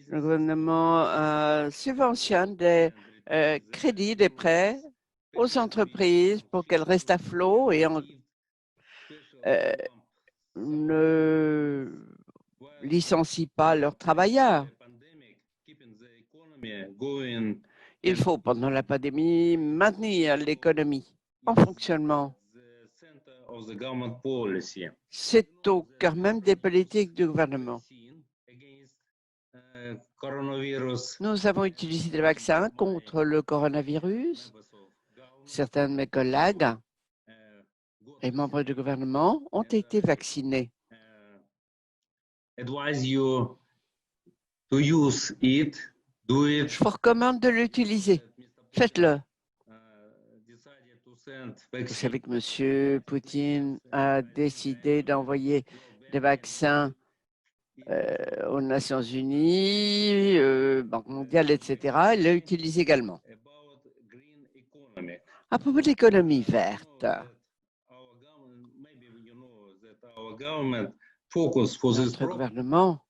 Le gouvernement subventionne des crédits, des prêts aux entreprises pour qu'elles restent à flot et ne licencient pas leurs travailleurs. Il faut, pendant la pandémie, maintenir l'économie en fonctionnement. C'est au cœur même des politiques du gouvernement. Nous avons utilisé des vaccins contre le coronavirus. Certains de mes collègues et membres du gouvernement ont été vaccinés. Je vous recommande de l'utiliser. Faites-le. Vous savez que M. Poutine a décidé d'envoyer des vaccins aux Nations Unies, Banque mondiale, etc. Il l'a utilisé également. À propos de l'économie verte, notre gouvernement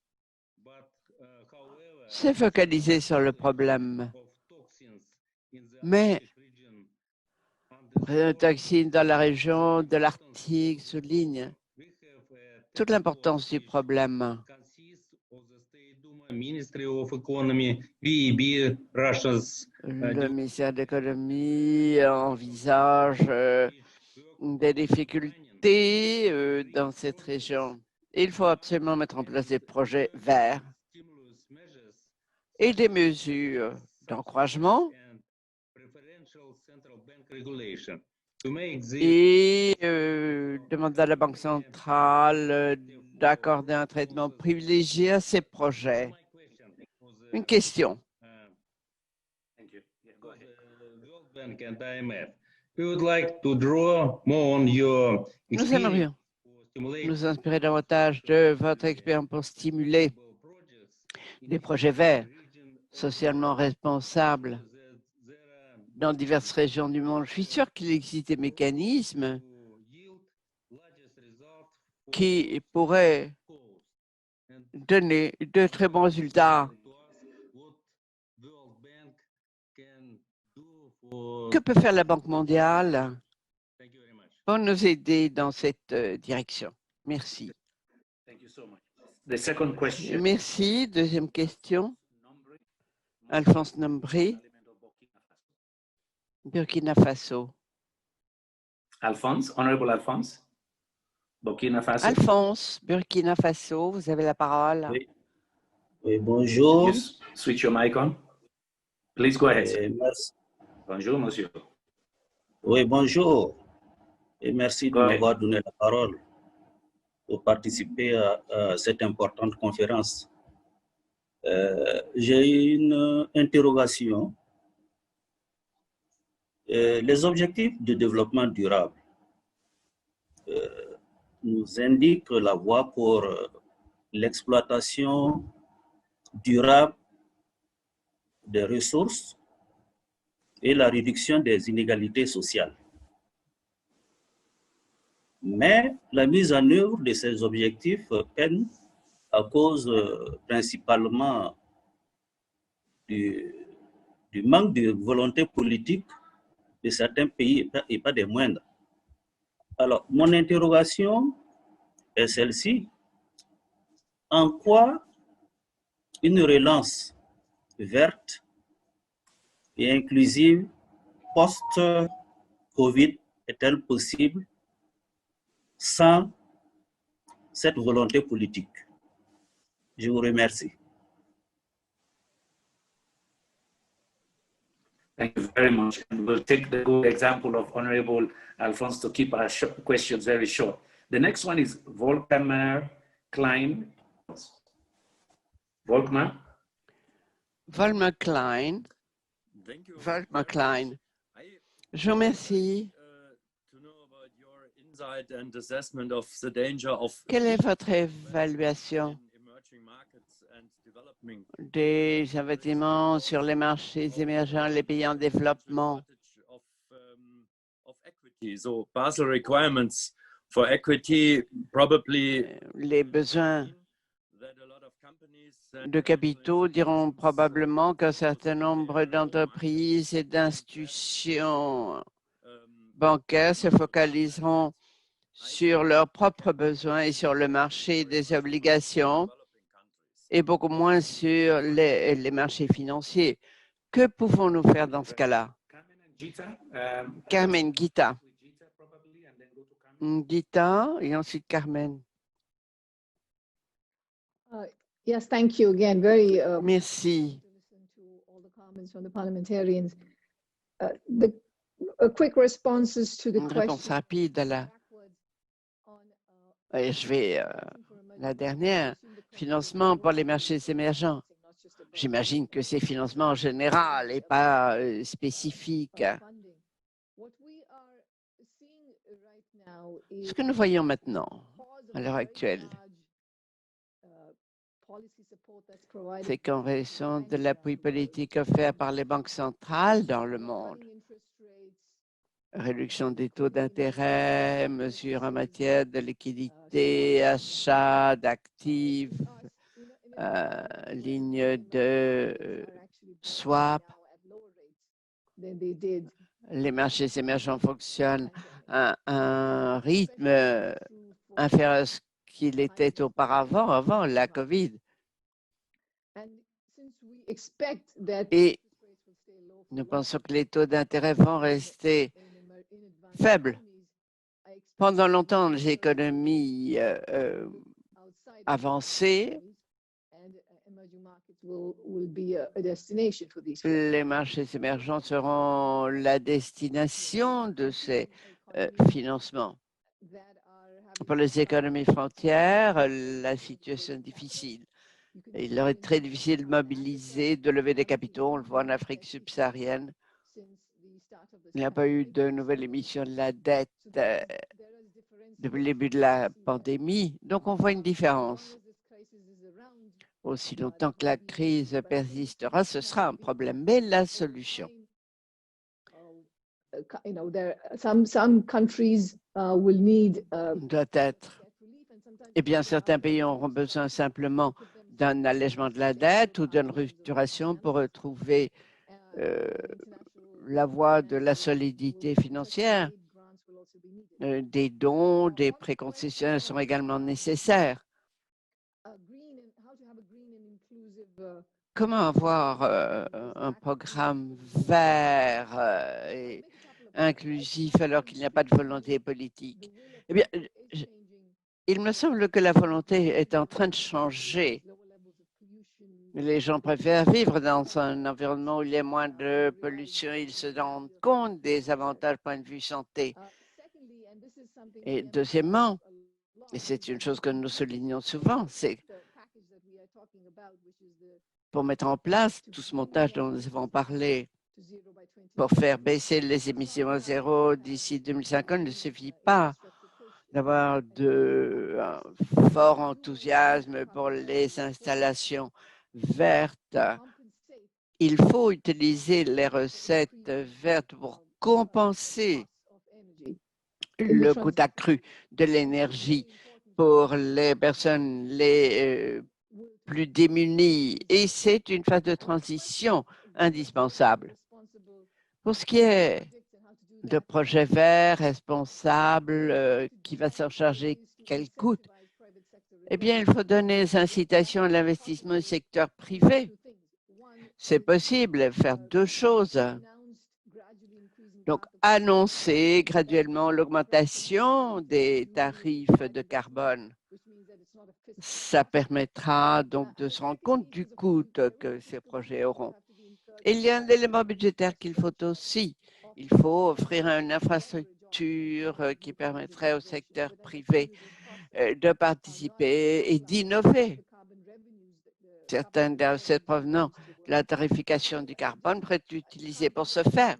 s'est focalisé sur le problème, mais le toxine dans la région de l'Arctique souligne toute l'importance du problème. Le ministère de l'économie envisage des difficultés dans cette région. Il faut absolument mettre en place des projets verts et des mesures d'encouragement et demander à la Banque centrale d'accorder un traitement privilégié à ces projets. Une question. Nous aimerions nous inspirer davantage de votre expérience pour stimuler des projets verts, socialement responsables dans diverses régions du monde. Je suis sûr qu'il existe des mécanismes qui pourraient donner de très bons résultats. Que peut faire la Banque mondiale pour nous aider dans cette direction? Merci. Merci. Deuxième question. Alphonse Nombré, Burkina Faso. Alphonse, Honorable Alphonse, Burkina Faso. Alphonse, Burkina Faso, vous avez la parole. Oui, oui, bonjour. Just switch your mic on. Please go ahead. Merci. Bonjour, monsieur. Oui, bonjour. Et merci de m'avoir donné la parole pour participer à cette importante conférence. J'ai une interrogation. Les objectifs de développement durable nous indiquent la voie pour l'exploitation durable des ressources et la réduction des inégalités sociales. Mais la mise en œuvre de ces objectifs peine à cause principalement du manque de volonté politique de certains pays et pas des moindres. Alors, mon interrogation est celle-ci. En quoi une relance verte et inclusive post-Covid est-elle possible sans cette volonté politique? Je vous remercie. Thank you very much. And we'll take the good example of Honorable Alphonse to keep our questions very short. The next one is Volkmar Klein. Volkmar? Volkmar Klein. Volkmar Klein. Je vous remercie. Quelle est votre évaluation des investissements sur les marchés émergents, les pays en développement? Les besoins de capitaux diront probablement qu'un certain nombre d'entreprises et d'institutions bancaires se focaliseront sur leurs propres besoins et sur le marché des obligations et beaucoup moins sur les marchés financiers. Que pouvons-nous faire dans ce cas-là? Carmen Gita. Gita et ensuite Carmen. Yes, thank you again. Very Merci. all the comments from the parliamentarians. Quick responses to the Une réponse question. rapide à la. Je vais la dernière. Financement pour les marchés émergents. J'imagine que c'est financement en général et pas spécifique. Ce que nous voyons maintenant, à l'heure actuelle, c'est qu'en raison de l'appui politique offert par les banques centrales dans le monde, réduction des taux d'intérêt, mesures en matière de liquidité, achat d'actifs, ligne de swap. Les marchés émergents fonctionnent à un rythme inférieur à ce qu'il était auparavant, avant la COVID. Et nous pensons que les taux d'intérêt vont rester faibles. Pendant longtemps, les économies avancées, les marchés émergents seront la destination de ces financements. Pour les économies frontières, la situation est difficile. Il leur est très difficile de mobiliser, de lever des capitaux. On le voit en Afrique subsaharienne. Il n'y a pas eu de nouvelle émission de la dette depuis le début de la pandémie. Donc, on voit une différence. Aussi longtemps que la crise persistera, ce sera un problème. Mais la solution doit être, eh bien, certains pays auront besoin simplement d'un allègement de la dette ou d'une restructuration pour retrouver la voie de la solidité financière. Des dons, des prêts concessionnels sont également nécessaires. Comment avoir un programme vert et inclusif alors qu'il n'y a pas de volonté politique. Eh bien, il me semble que la volonté est en train de changer. Les gens préfèrent vivre dans un environnement où il y a moins de pollution. Ils se rendent compte des avantages point de vue santé. Et deuxièmement, et c'est une chose que nous soulignons souvent, c'est pour mettre en place tout ce montage dont nous avons parlé, pour faire baisser les émissions à zéro d'ici 2050, il ne suffit pas d'avoir un fort enthousiasme pour les installations vertes. Il faut utiliser les recettes vertes pour compenser le coût accru de l'énergie pour les personnes les plus démunies. Et c'est une phase de transition indispensable. Pour ce qui est de projets verts, responsables, qui va s'en charger, quel coût? Eh bien, il faut donner des incitations à l'investissement du secteur privé. C'est possible, faire deux choses. Donc, annoncer graduellement l'augmentation des tarifs de carbone. Ça permettra donc de se rendre compte du coût que ces projets auront. Et il y a un élément budgétaire qu'il faut aussi. Il faut offrir une infrastructure qui permettrait au secteur privé de participer et d'innover. Certaines des recettes provenant de la tarification du carbone pourraient être utilisées pour ce faire.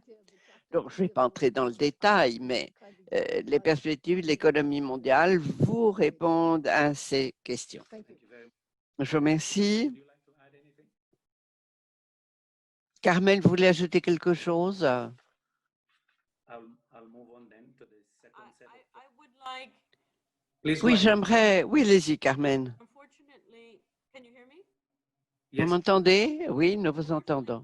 Donc, je ne vais pas entrer dans le détail, mais les perspectives de l'économie mondiale vous répondent à ces questions. Je vous remercie. Carmen, vous voulez ajouter quelque chose? Oui, j'aimerais. Oui, allez-y, Carmen. Vous m'entendez? Oui, nous vous entendons.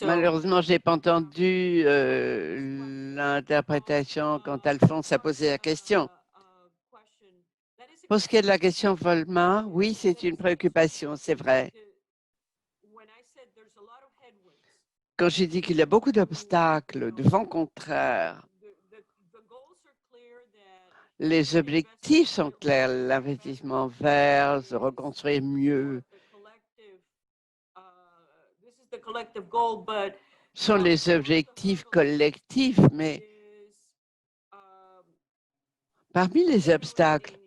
Malheureusement, je n'ai pas entendu l'interprétation quand Alphonse a posé la question. Pour ce qui est de la question Volmar, oui, c'est une préoccupation, c'est vrai. Quand j'ai dit qu'il y a beaucoup d'obstacles, de vents contraires, les objectifs sont clairs, l'investissement vert, se reconstruire mieux, sont les objectifs collectifs, mais parmi les obstacles,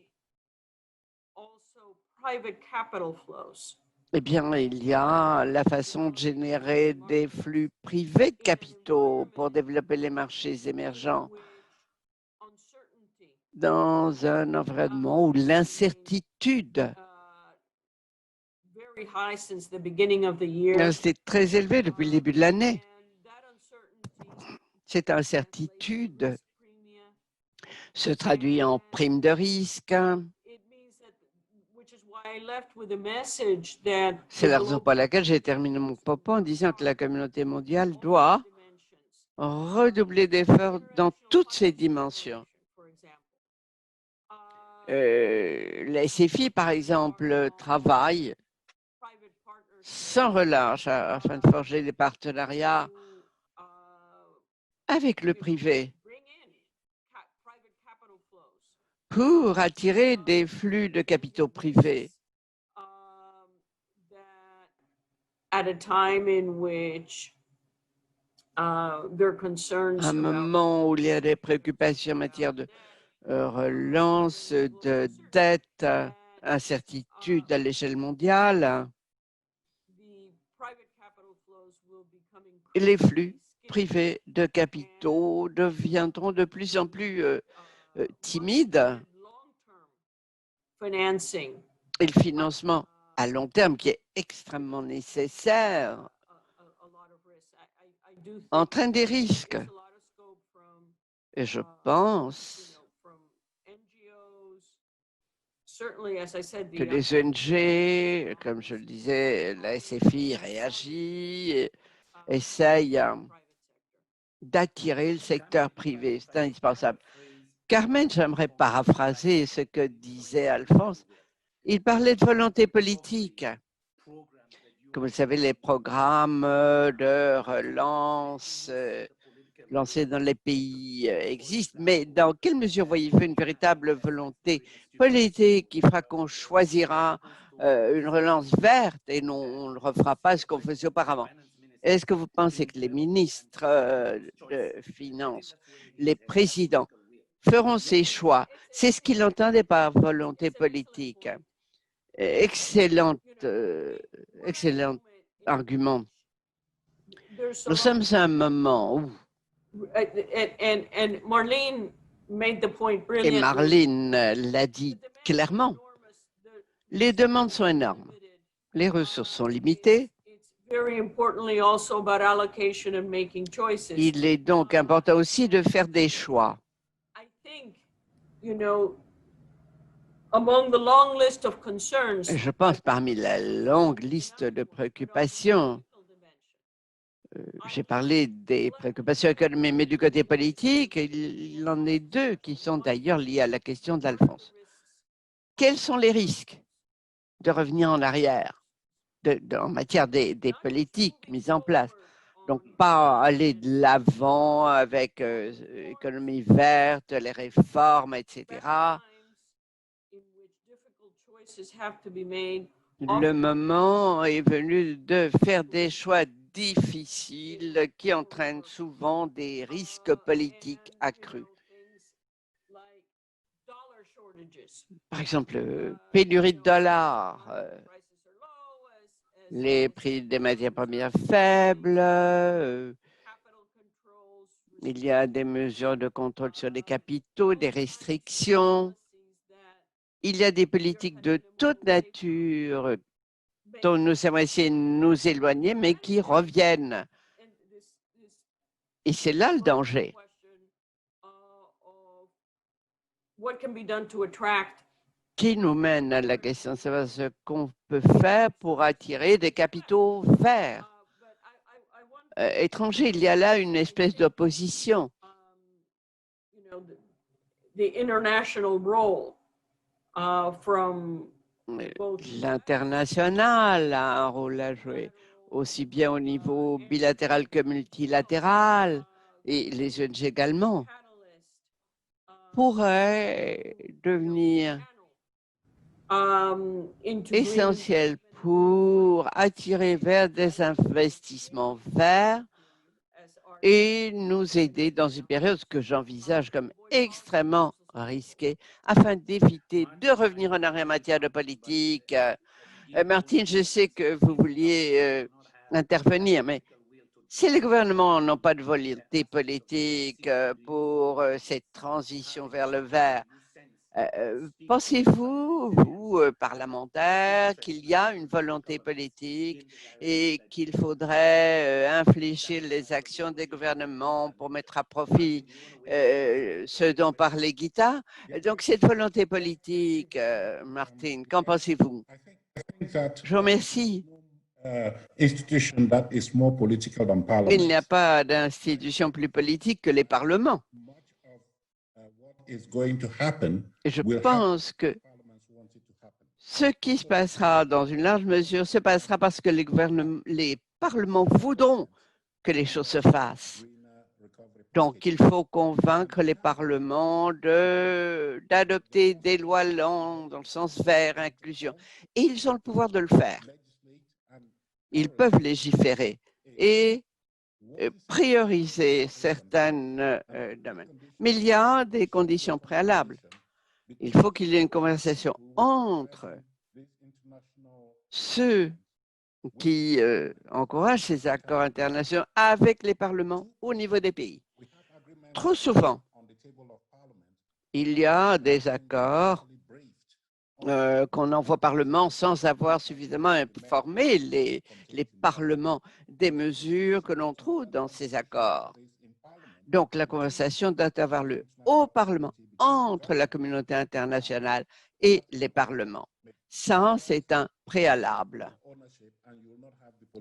eh bien, il y a la façon de générer des flux privés de capitaux pour développer les marchés émergents dans un environnement où l'incertitude est très élevée depuis le début de l'année. Cette incertitude se traduit en prime de risque. C'est la raison pour laquelle j'ai terminé mon propos en disant que la communauté mondiale doit redoubler d'efforts dans toutes ses dimensions. La SFI, par exemple, travaille sans relâche afin de forger des partenariats avec le privé pour attirer des flux de capitaux privés à un moment où il y a des préoccupations en matière de relance, de dette, incertitude à l'échelle mondiale. Et les flux privés de capitaux deviendront de plus en plus timides. Et le financement à long terme, qui est extrêmement nécessaire, entraîne des risques. Et je pense que les ONG, comme je le disais, la SFI réagit, essaye d'attirer le secteur privé. C'est indispensable. Carmen, j'aimerais paraphraser ce que disait Alphonse. Il parlait de volonté politique. Comme vous le savez, les programmes de relance lancés dans les pays existent, mais dans quelle mesure voyez-vous une véritable volonté politique qui fera qu'on choisira une relance verte et non, on ne refera pas ce qu'on faisait auparavant? Est-ce que vous pensez que les ministres de Finances, les présidents, feront ces choix? C'est ce qu'ils entendaient par volonté politique. Excellent argument. Nous sommes à un moment où, et Marlene l'a dit clairement, les demandes sont énormes, les ressources sont limitées. Il est donc important aussi de faire des choix. Je pense parmi la longue liste de préoccupations, j'ai parlé des préoccupations économiques, mais du côté politique, il en est deux qui sont d'ailleurs liées à la question d'Alphonse. Quels sont les risques de revenir en arrière en matière des politiques mises en place? Donc, pas aller de l'avant avec économie verte, les réformes, etc. Le moment est venu de faire des choix difficiles qui entraînent souvent des risques politiques accrus. Par exemple, pénurie de dollars, les prix des matières premières faibles, il y a des mesures de contrôle sur les capitaux, des restrictions. Il y a des politiques de toute nature dont nous avons essayé de nous éloigner, mais qui reviennent. Et c'est là le danger. Qui nous mène à la question de savoir ce qu'on peut faire pour attirer des capitaux verts étrangers. Il y a là une espèce d'opposition. L'international a un rôle à jouer, aussi bien au niveau bilatéral que multilatéral, et les ONG également, pourraient devenir essentiels pour attirer vers des investissements verts et nous aider dans une période que j'envisage comme extrêmement risquée afin d'éviter de revenir en arrière en matière de politique. Martine, je sais que vous vouliez intervenir, mais si les gouvernements n'ont pas de volonté politique pour cette transition vers le vert, pensez-vous, vous, parlementaires, qu'il y a une volonté politique et qu'il faudrait infléchir les actions des gouvernements pour mettre à profit ce dont parlait Gita? Donc, cette volonté politique, Martine, qu'en pensez-vous? Je vous remercie. Il n'y a pas d'institution plus politique que les parlements. Et je pense que ce qui se passera dans une large mesure se passera parce que les parlements voudront que les choses se fassent. Donc, il faut convaincre les parlements d'adopter des lois dans le sens vert, inclusion. Et ils ont le pouvoir de le faire. Ils peuvent légiférer et prioriser certains domaines. Mais il y a des conditions préalables. Il faut qu'il y ait une conversation entre ceux qui encouragent ces accords internationaux avec les parlements au niveau des pays. Trop souvent, il y a des accords qu'on envoie au Parlement sans avoir suffisamment informé les parlements des mesures que l'on trouve dans ces accords. Donc, la conversation doit avoir lieu au Parlement, entre la communauté internationale et les parlements. Ça, c'est un préalable.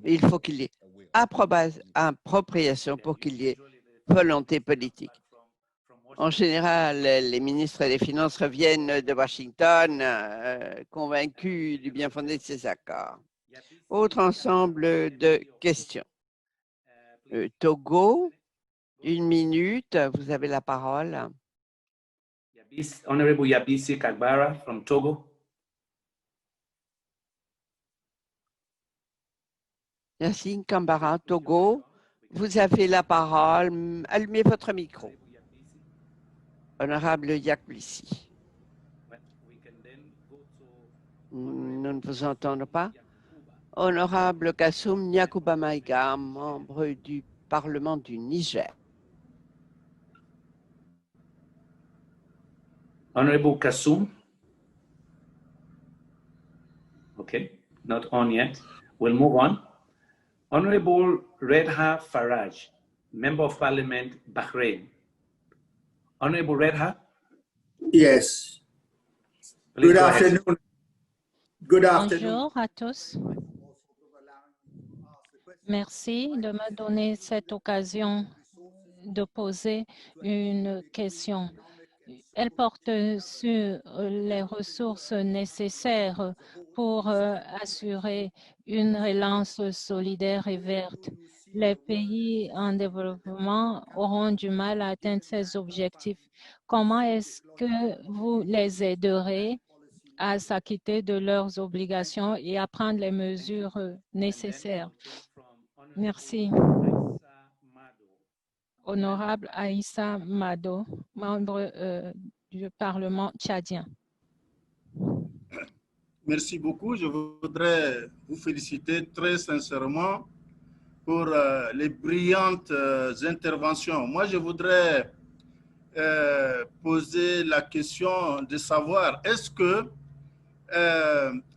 Il faut qu'il y ait appropriation pour qu'il y ait volonté politique. En général, les ministres des Finances reviennent de Washington convaincus du bien fondé de ces accords. Autre ensemble de questions. Togo, 1 minute, vous avez la parole. Honorable Yabisi Kagbara from Togo. Yacine Kambara, Togo, vous avez la parole. Allumez votre micro. Honorable Yakblissi. Nous ne vous entendons pas. Honorable Kassoum Nyakuba Maïga, membre du Parlement du Niger. Honorable Kassoum. Okay, not on yet. We'll move on. Honorable Redha Faraj, Member of Parliament, Bahrain. Honorable Redha? Yes. Please Good go ahead. afternoon. Good afternoon. Bonjour à tous. Merci de me donner cette occasion de poser une question. Elle porte sur les ressources nécessaires pour assurer une relance solidaire et verte. Les pays en développement auront du mal à atteindre ces objectifs. Comment est-ce que vous les aiderez à s'acquitter de leurs obligations et à prendre les mesures nécessaires? Merci. Honorable Aïssa Mado, membre du Parlement tchadien. Merci beaucoup. Je voudrais vous féliciter très sincèrement pour les brillantes interventions. Moi, je voudrais poser la question de savoir est-ce que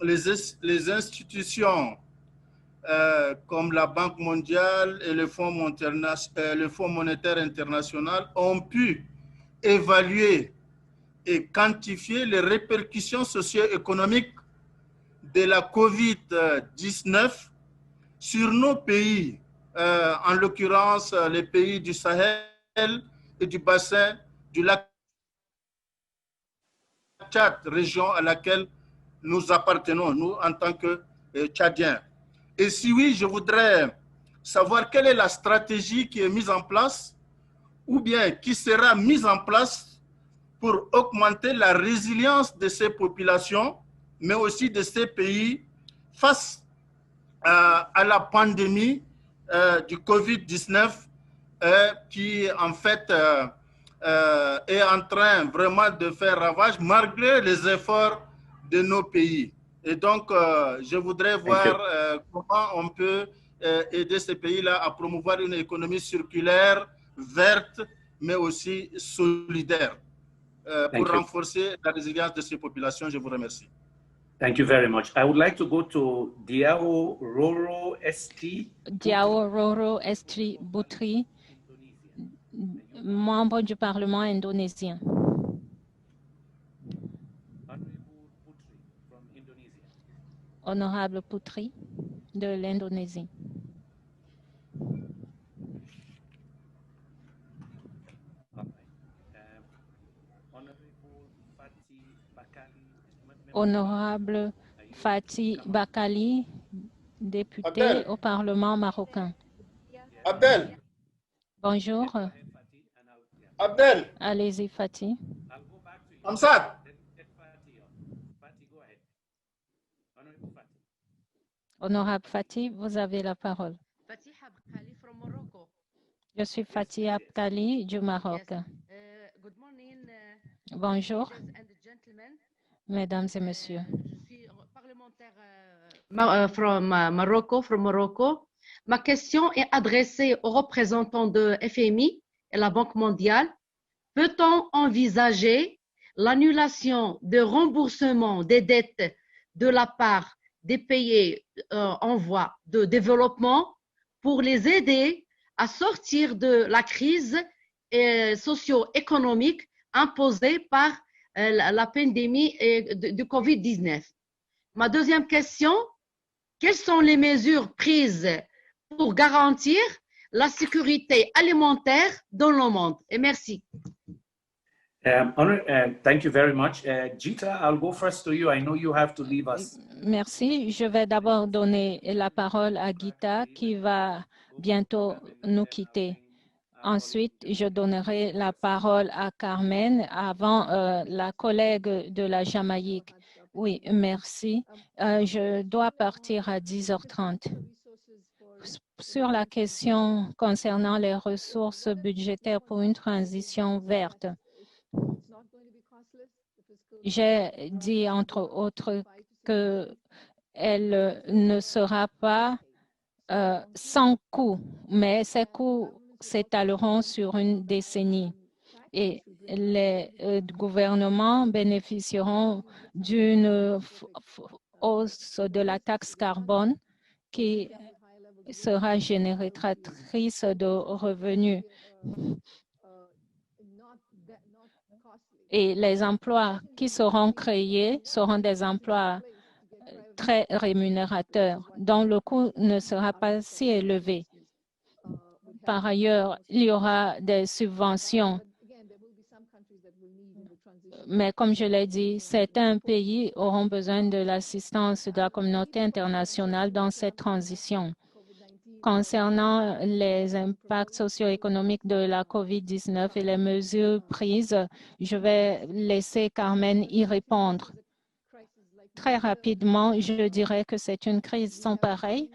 les institutions comme la Banque mondiale et le Fonds monétaire international ont pu évaluer et quantifier les répercussions socio-économiques de la COVID-19 sur nos pays, en l'occurrence les pays du Sahel et du bassin du lac Tchad, région à laquelle nous appartenons, nous en tant que Tchadiens. Et si oui, je voudrais savoir quelle est la stratégie qui est mise en place ou bien qui sera mise en place pour augmenter la résilience de ces populations, mais aussi de ces pays face à la pandémie du COVID-19 qui en fait est en train vraiment de faire ravage malgré les efforts de nos pays. Et donc, je voudrais voir comment on peut aider ces pays-là à promouvoir une économie circulaire, verte, mais aussi solidaire pour renforcer la résilience de ces populations. Je vous remercie. Thank you very much. I would like to go to Diao Roro Esti. Diao Roro Esti Boutri, membre du Parlement indonésien. Honorable Putri de l'Indonésie. Honorable Fatih Bakali, député Abdel. au Parlement marocain. Abdel. Bonjour. Abdel. Allez-y, Fatih. Amsad. Honorable Fatih, vous avez la parole. Je suis Fatih Abkali du Maroc. Bonjour, mesdames et messieurs. Je suis parlementaire from Morocco. Ma question est adressée aux représentants de FMI et la Banque mondiale. Peut-on envisager l'annulation de remboursement des dettes de la part des pays en voie de développement pour les aider à sortir de la crise socio-économique imposée par la pandémie du COVID-19. Ma deuxième question, quelles sont les mesures prises pour garantir la sécurité alimentaire dans le monde? Et merci. Thank you very much. Gita, I'll go first to you. I know you have to leave us. Merci. Je vais d'abord donner la parole à Gita qui va bientôt nous quitter. Ensuite, je donnerai la parole à Carmen avant la collègue de la Jamaïque. Oui, merci. Je dois partir à 10h30. Sur la question concernant les ressources budgétaires pour une transition verte, j'ai dit entre autres qu'elle ne sera pas sans coût, mais ces coûts s'étaleront sur une décennie et les gouvernements bénéficieront d'une hausse de la taxe carbone qui sera génératrice de revenus. Et les emplois qui seront créés seront des emplois très rémunérateurs, dont le coût ne sera pas si élevé. Par ailleurs, il y aura des subventions. Mais comme je l'ai dit, certains pays auront besoin de l'assistance de la communauté internationale dans cette transition. Concernant les impacts socio-économiques de la COVID-19 et les mesures prises, je vais laisser Carmen y répondre. Très rapidement, je dirais que c'est une crise sans pareille.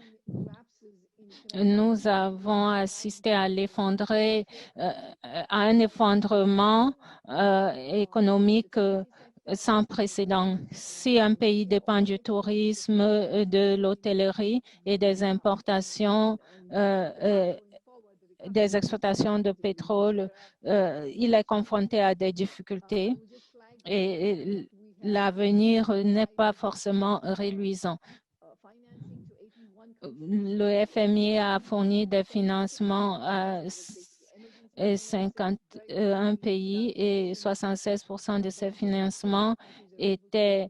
Nous avons assisté à un effondrement économique sans précédent. Si un pays dépend du tourisme, de l'hôtellerie et des importations, des exploitations de pétrole, il est confronté à des difficultés et l'avenir n'est pas forcément reluisant. Le FMI a fourni des financements à 51 pays et 76% de ces financements étaient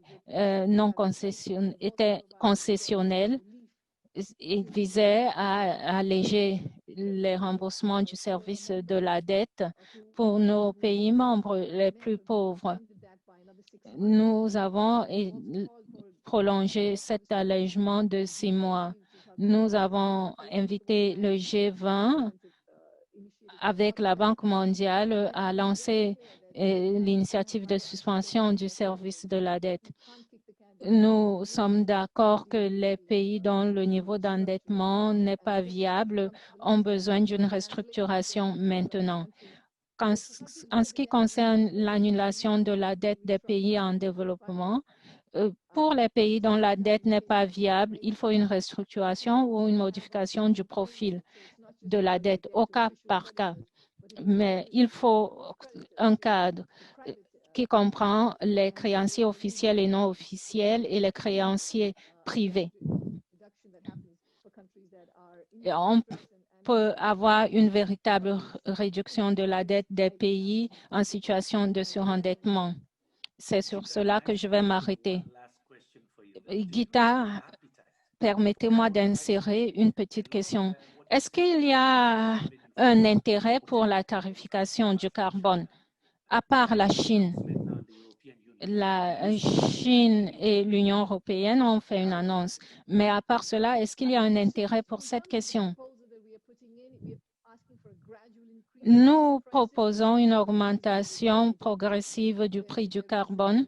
concessionnels et visaient à alléger les remboursements du service de la dette pour nos pays membres les plus pauvres. Nous avons prolongé cet allègement de 6 mois. Nous avons invité le G20 avec la Banque mondiale à lancer l'initiative de suspension du service de la dette. Nous sommes d'accord que les pays dont le niveau d'endettement n'est pas viable ont besoin d'une restructuration maintenant. En ce qui concerne l'annulation de la dette des pays en développement, pour les pays dont la dette n'est pas viable, il faut une restructuration ou une modification du profil de la dette au cas par cas. Mais il faut un cadre qui comprend les créanciers officiels et non officiels et les créanciers privés. Et on peut avoir une véritable réduction de la dette des pays en situation de surendettement. C'est sur cela que je vais m'arrêter. Gita, permettez-moi d'insérer une petite question. Est-ce qu'il y a un intérêt pour la tarification du carbone, à part la Chine? La Chine et l'Union européenne ont fait une annonce, mais à part cela, est-ce qu'il y a un intérêt pour cette question? Nous proposons une augmentation progressive du prix du carbone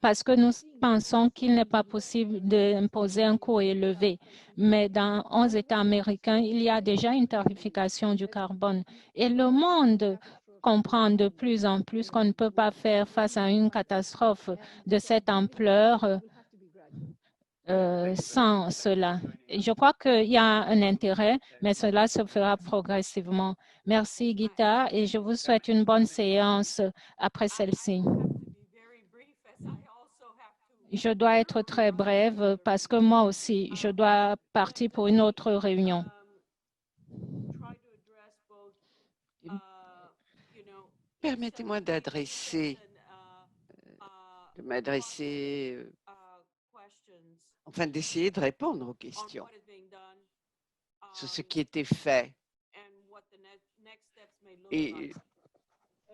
parce que nous pensons qu'il n'est pas possible d'imposer un coût élevé. Mais dans 11 États américains, il y a déjà une tarification du carbone. Et le monde comprend de plus en plus qu'on ne peut pas faire face à une catastrophe de cette ampleur sans cela. Je crois qu'il y a un intérêt, mais cela se fera progressivement. Merci, Gita, et je vous souhaite une bonne séance après celle-ci. Je dois être très brève parce que moi aussi, je dois partir pour une autre réunion. Permettez-moi d'adresser, d'essayer de répondre aux questions sur ce qui était fait et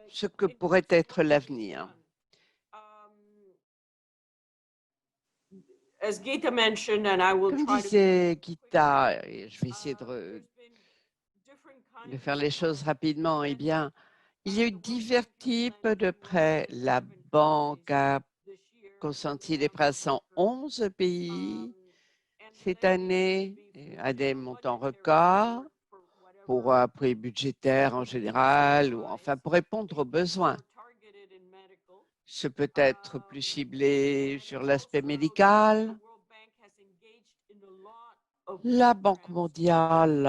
ce que pourrait être l'avenir. Comme disait Gita, et je vais essayer de faire les choses rapidement, eh bien, il y a eu divers types de prêts. La banque a consenti des prêts à 111 pays cette année, à des montants records, pour appui budgétaire en général, ou enfin pour répondre aux besoins. Ce peut être plus ciblé sur l'aspect médical. La Banque mondiale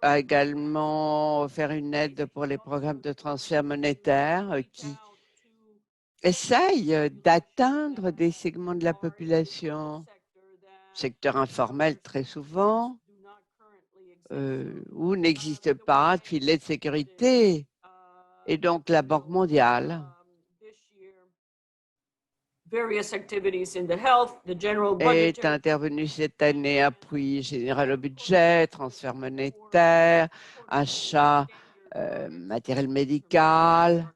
a également offert une aide pour les programmes de transfert monétaire qui essayent d'atteindre des segments de la population, secteur informel très souvent, où n'existe pas de filet de sécurité. Et donc, la Banque mondiale est intervenue cette année, appui général au budget, transfert monétaire, achat matériel médical,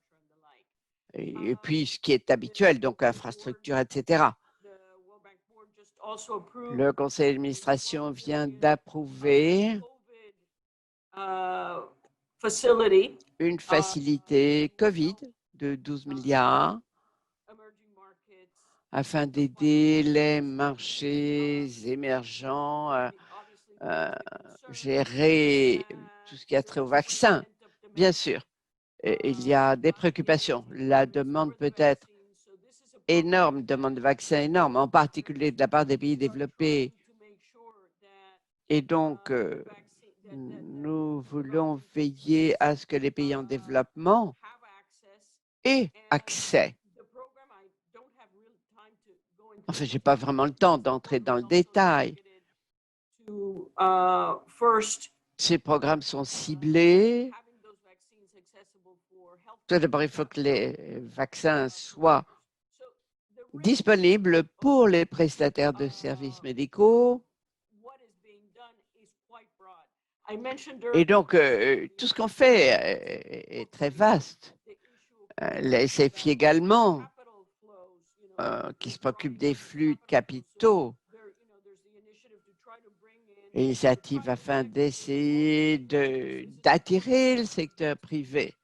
et puis ce qui est habituel, donc infrastructure, etc. Le conseil d'administration vient d'approuver une facilité COVID de 12 milliards afin d'aider les marchés émergents à gérer tout ce qui a trait au vaccin. Bien sûr, il y a des préoccupations. La demande peut être énorme, demande de vaccins énorme, en particulier de la part des pays développés. Et donc, nous voulons veiller à ce que les pays en développement aient accès. Enfin, je n'ai pas vraiment le temps d'entrer dans le détail. Ces programmes sont ciblés. Tout d'abord, il faut que les vaccins soient disponibles pour les prestataires de services médicaux. Et donc, tout ce qu'on fait est très vaste. La SFI également, qui se préoccupe des flux de capitaux, initiative afin d'essayer d'attirer le secteur privé.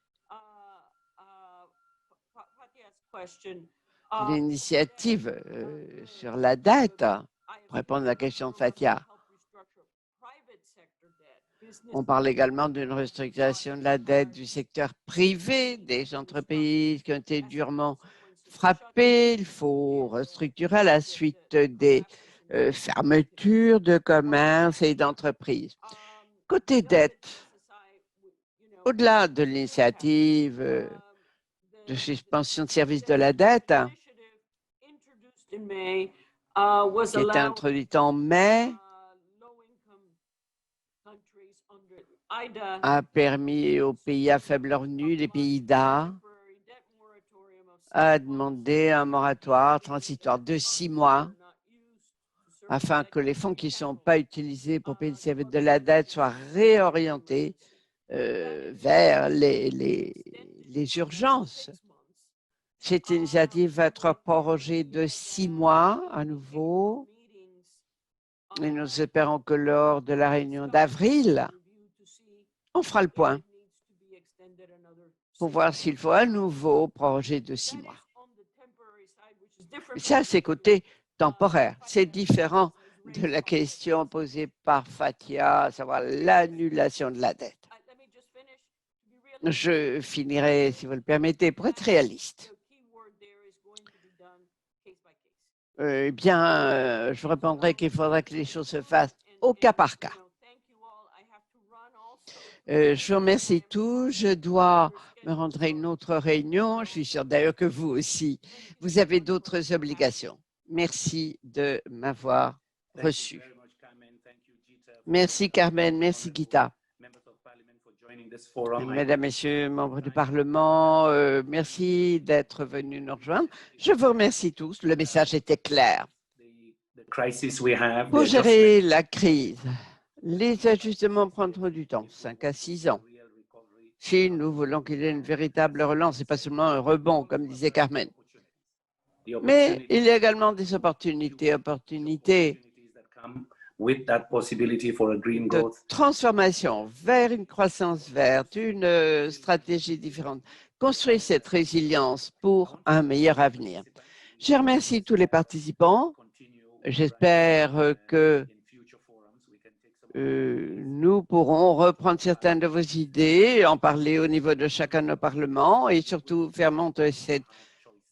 L'initiative sur la dette, pour répondre à la question de Fatia, on parle également d'une restructuration de la dette du secteur privé, des entreprises qui ont été durement frappées. Il faut restructurer à la suite des fermetures de commerces et d'entreprises. Côté dette, au-delà de l'initiative de suspension de service de la dette, qui était introduite en mai, a permis aux pays à faible revenu, les pays IDA, à demander un moratoire transitoire de 6 mois afin que les fonds qui ne sont pas utilisés pour payer le service de la dette soient réorientés vers les urgences. Cette initiative va être prorogée de 6 mois à nouveau et nous espérons que lors de la réunion d'avril, on fera le point pour voir s'il faut à nouveau proroger de 6 mois. Ça, c'est côté temporaire. C'est différent de la question posée par Fatia, à savoir l'annulation de la dette. Je finirai, si vous le permettez, pour être réaliste. Eh bien, je répondrai qu'il faudrait que les choses se fassent au cas par cas. Je vous remercie tous. Je dois me rendre à une autre réunion. Je suis sûre d'ailleurs que vous aussi, vous avez d'autres obligations. Merci de m'avoir reçu. Merci Carmen, merci Gita. Mesdames, Messieurs, membres du Parlement, merci d'être venus nous rejoindre. Je vous remercie tous. Le message était clair. Pour gérer la crise, les ajustements prendront du temps, 5 à 6 ans. si nous voulons qu'il y ait une véritable relance et pas seulement un rebond, comme disait Carmen. Mais il y a également des opportunités de transformation vers une croissance verte, une stratégie différente. Construire cette résilience pour un meilleur avenir. Je remercie tous les participants. J'espère que nous pourrons reprendre certaines de vos idées, en parler au niveau de chacun de nos parlements et surtout faire monter cette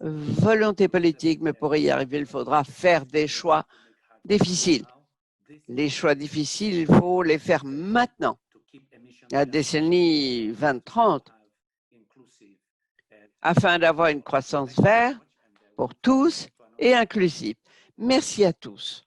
volonté politique. Mais pour y arriver, il faudra faire des choix difficiles. Les choix difficiles, il faut les faire maintenant. La décennie 2030, afin d'avoir une croissance verte pour tous et inclusive. Merci à tous.